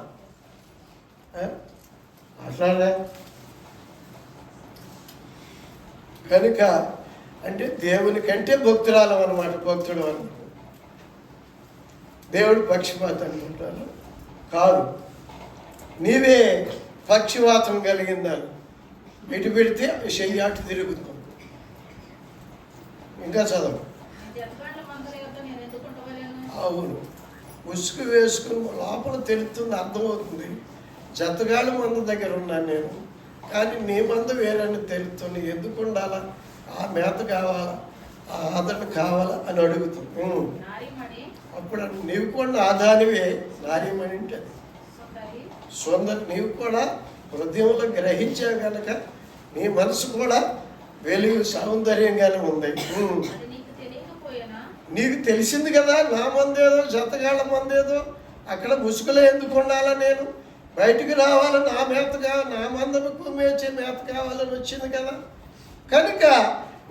[SPEAKER 1] అట్లానే కనుక అంటే దేవుని కంటే భక్తురాలం అన్నమాట. భక్తుడు అన్నమాట. దేవుడు పక్షపాతం అనుకుంటాను కాదు, నీవే పక్షవాతం కలిగిందాను. ఇటు పెడితే చెయ్యి అటు తిరుగుతుంది. ఇంకా చదవు.
[SPEAKER 2] జతగాళ్ళ మందల యొద్ద నేను ఎందుకు ఉండవలేను?
[SPEAKER 1] అవును, ముసుగు వేసుకుని లోపల తెలుస్తుంది, అర్థమవుతుంది. జతగాళ్ళ మంద దగ్గర ఉన్నాను నేను, కానీ నీ మంద వేరని తెలుస్తుంది. ఎందుకు ఉండాలా? ఆ మేత కావాలా, ఆ ఆదరణ కావాలా అని అడుగుతుంది.
[SPEAKER 2] నారీమణి
[SPEAKER 1] అప్పుడు నీవు కూడా ఆదానివే. నారీమణి అంటే అది
[SPEAKER 2] సుందరి
[SPEAKER 1] సుందరి. నీవు కూడా హృదయంలో గ్రహించావు కనుక నీ మనసు కూడా వెలుగు సౌందర్యంగానే ఉంది.
[SPEAKER 2] అది నీకు తెలియకపోయినా
[SPEAKER 1] నీకు తెలిసింది కదా, నా మందేదో జతగాళ్ళ మందేదో, అక్కడ ముసుగులో ఎందుకు ఉండాలా? నేను బయటికి రావాలని నా మేత కావాలి, నా మందకు మేచే మేత కావాలని వచ్చింది కదా. కనుక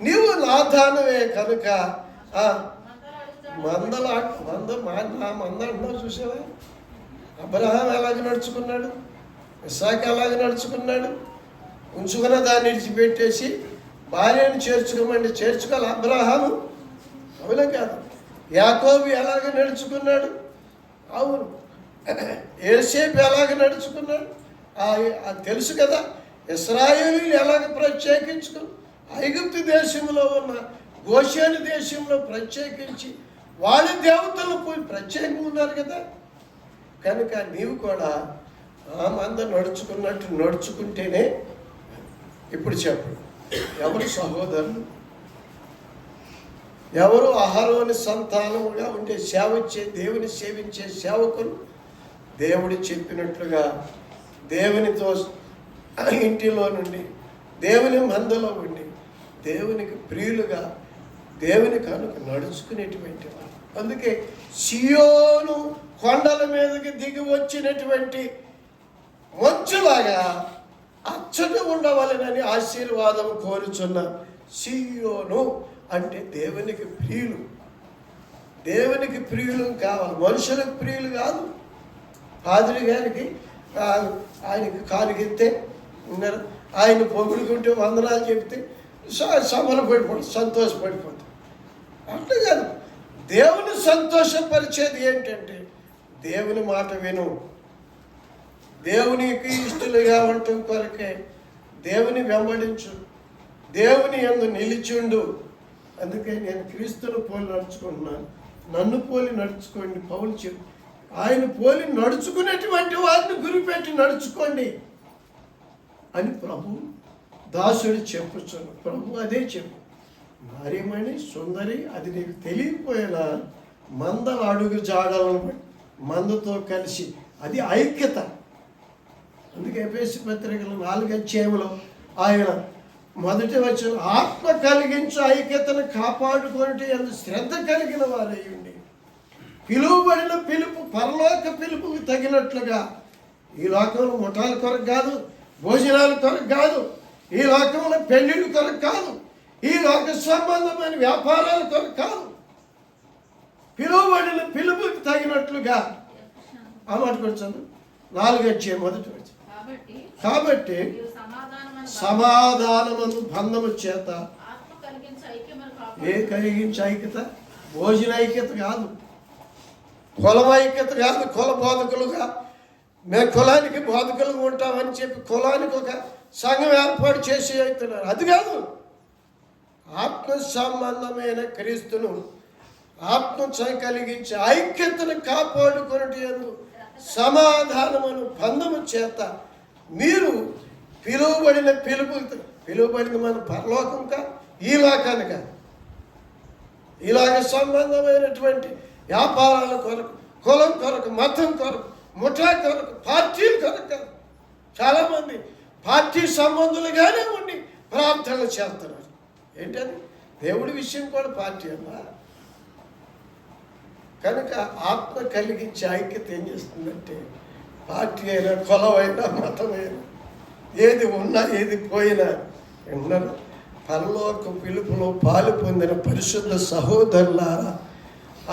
[SPEAKER 1] నీవు నా దానవే కనుక నా మంద అంటున్నావు. చూసావా అబ్రహాం ఎలాగ నడుచుకున్నాడు, ఇస్సాకు ఎలాగ నడుచుకున్నాడు. ఉంచుకున్న దాన్ని విడిచిపెట్టేసి భార్యను చేర్చుకోమండి చేర్చుకోవాలి అబ్రహాము. అవునా కాదు? యాకోబు ఎలాగ నడుచుకున్నాడు? అవును. యోసేపు ఎలాగ నడుచుకున్నాడు? అది తెలుసు కదా. ఇశ్రాయేలీయులు ఎలాగ ప్రత్యేకించుకుని ఐగుప్తు దేశంలో ఉన్న గోషేను దేశంలో ప్రత్యేకించి వాళ్ళ దేవతలు పోయి ప్రత్యేకంగా ఉన్నారు కదా. కనుక నీవు కూడా ఆ మంద నడుచుకున్నట్టు నడుచుకుంటేనే. ఇప్పుడు చెప్పు, ఎవరు సహోదరులు, ఎవరు అహరోని సంతానముగా ఉండే దేవుని సేవించే సేవకులు? దేవుడు చెప్పినట్లుగా దేవునితో ఇంటిలో నుండి దేవుని మందలో ఉండి దేవునికి ప్రియులుగా దేవుని కనుక నడుచుకునేటువంటి వారు. అందుకే సియోను కొండల మీదకి దిగి వచ్చినటువంటి మంచులాగా అచ్చట ఉండవలెనని ఆశీర్వాదం కోరుచున్న సియోను అంటే దేవునికి ప్రియులు. దేవునికి ప్రియులు కావాలి, మనుషులకు ప్రియులు కాదు. పాదిరి గారికి ఆయనకి కాలుగెత్తే ఆయన పొగుడుకుంటే వందనాలు చెప్తే సమరపడిపోతుంది, సంతోషపడిపోతుంది. అట్లా కాదు. దేవుని సంతోషపరిచేది ఏంటంటే దేవుని మాట విను, దేవునికి ఇష్టలుగా ఉండటం కొరకే దేవుని వెంబడించు, దేవుని యందు నిలిచుండు. అందుకే నేను క్రీస్తును పోలి నడుచుకుంటున్నాను, నన్ను పోలి నడుచుకోండి. పౌలు చెప్పు, ఆయన పోలి నడుచుకునేటువంటి వారిని గురిపెట్టి నడుచుకోండి అని ప్రభు దాసుడు చెప్పుచున్నాడు. ప్రభు అదే చెప్పు. నారీమణి సుందరి అది నీకు తెలియకపోయేలా మందల అడుగు జాడలను బట్టి మందతో కలిసి అది ఐక్యత. అందుకే ఎఫెసీ పత్రికలో 4వ అధ్యాయంలో ఆయన మొదటి వచ్చిన ఆత్మ కలిగించు ఐక్యతను కాపాడుకుంటే ఎంత శ్రద్ధ కలిగిన వారై ఉండి పిలువబడిన పిలుపు పరలోక పిలుపుకి తగినట్లుగా ఈ లోకంలో ముఠాల కొరకు కాదు, భోజనాల కొరకు కాదు, ఈ లోకంలో పెళ్లిళ్ళ కొరకు కాదు, ఈ లోక సంబంధమైన వ్యాపారాల కొరకు కాదు, పిలువబడిన పిలుపుకి తగినట్లుగా ఆ మాట కొంచెం 4వ అధ్యాయం మొదటి వచ్చి. కాబట్టి సమాధానము బంధము చేత కలిగించే ఐక్యత భోజన ఐక్యత కాదు, కులం ఐక్యత కాదు. కుల బోధకులుగా మేము కులానికి బోధకులుగా ఉంటామని చెప్పి కులానికి ఒక సంఘం ఏర్పాటు చేసి అవుతున్నారు. అది కాదు. ఆత్మ సంబంధమైన క్రీస్తును ఆత్మ కలిగించే ఐక్యతను కాపాడుకునేందుకు సమాధానమును బంధము చేత మీరు పిలువబడిన మన పరలోకంగా ఈ లోకానిక ఇలాగ సంబంధమైనటువంటి వ్యాపారాల కొరకు, కులం కొరకు, మతం కొరకు, ముఠా కొరకు, పార్టీల కొరకు. చాలామంది పార్టీ సంబంధులుగానే ఉండి ప్రార్థనలు చేస్తున్నారు. ఏంటది? దేవుడి విషయం కూడా పార్టీ అన్నా. కనుక ఆత్మ కలిగించే ఐక్యత ఏం చేస్తుందంటే పార్టీ అయినా, కులమైనా, మతమైనా, ఏది ఉన్నా ఏది పోయినా విన్నారు. పరలోక పిలుపులో పాలు పొందిన పరిశుద్ధ సహోదరులారా,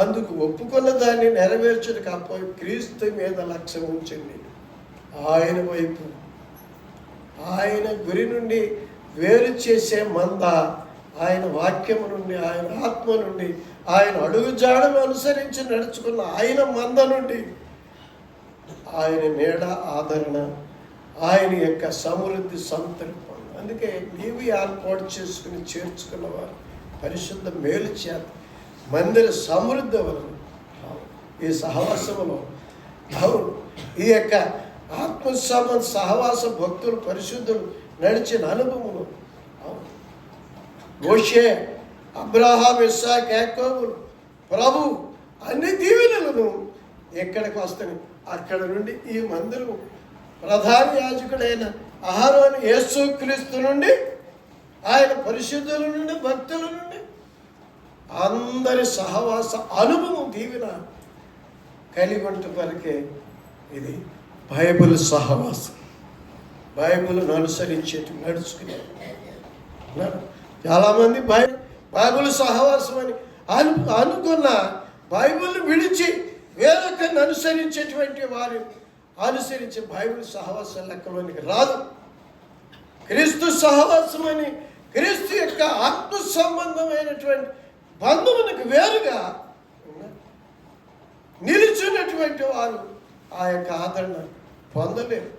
[SPEAKER 1] అందుకు ఒప్పుకున్న దాన్ని నెరవేర్చుటకు అప్పుడు క్రీస్తు మీద లక్ష్యం ఉంచండి. ఆయన వైపు, ఆయన గురి నుండి వేరు చేసే మంద ఆయన వాక్యము నుండి, ఆయన ఆత్మ నుండి, ఆయన అడుగుజాడను అనుసరించి నడుచుకున్న ఆయన మంద నుండి, ఆయన నీడ ఆదరణ, ఆయన యొక్క సమృద్ధి సంతృప్తి. అందుకే నీవు ఏర్పాటు చేసుకుని చేర్చుకున్నవారు పరిశుద్ధ మేలు చేత మందిర సమృద్ధి వలన ఈ సహవాసములో అవును ఈ యొక్క ఆత్మ సహవాస భక్తులు పరిశుద్ధులు నడిచిన అనుభవములు అవును మోషే, అబ్రహాం, ఇస్సాకు, యాకోబులు ప్రభు అన్ని దీవెనలను ఎక్కడికి వస్తాయి. అక్కడ నుండి ఈ మందిరం ప్రధాన యాజకుడైన అహరోను యేసుక్రీస్తు నుండి, ఆయన పరిశుద్ధుల నుండి, భక్తుల నుండి అందరి సహవాస అనుభవం దీవెన కలిగి ఉంటే వరకే ఇది బైబిల్ సహవాసం. బైబిల్ను అనుసరించేటి నడుచుకునే చాలామంది బైబిల్ సహవాసం అని అనుకున్న బైబిల్ని విడిచి వేరొకరిని అనుసరించేటువంటి వారు అనుసరించే బైబిల్ సహవాసం లెక్కలోనికి రాదు. క్రీస్తు సహవాసం అని క్రీస్తు యొక్క ఆత్మ సంబంధమైనటువంటి బంధువునికి వేరుగా నిలిచినటువంటి వారు ఆ యొక్క ఆదరణ పొందలేరు.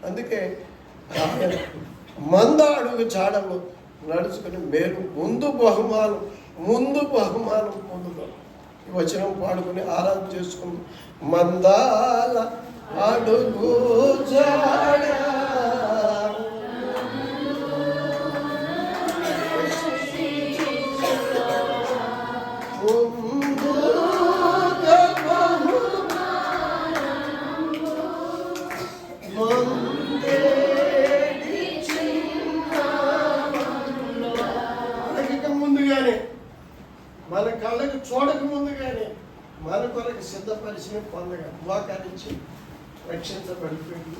[SPEAKER 1] అందుకే ఆయన మంద అడుగు జాడలు నడుచుకుని మేలు ముందు బహుమానం పొందుతాం. ఈ వచనం పాడుకుని ఆరాధన చేసుకుని మందాల అడుగు జాడ ముందుగానే మన కళ్ళకు చూడక ముందుగానే మన కొరకు సిద్ధపరిచిన పొందగా మోకరించి రక్షించబడిపోయింది.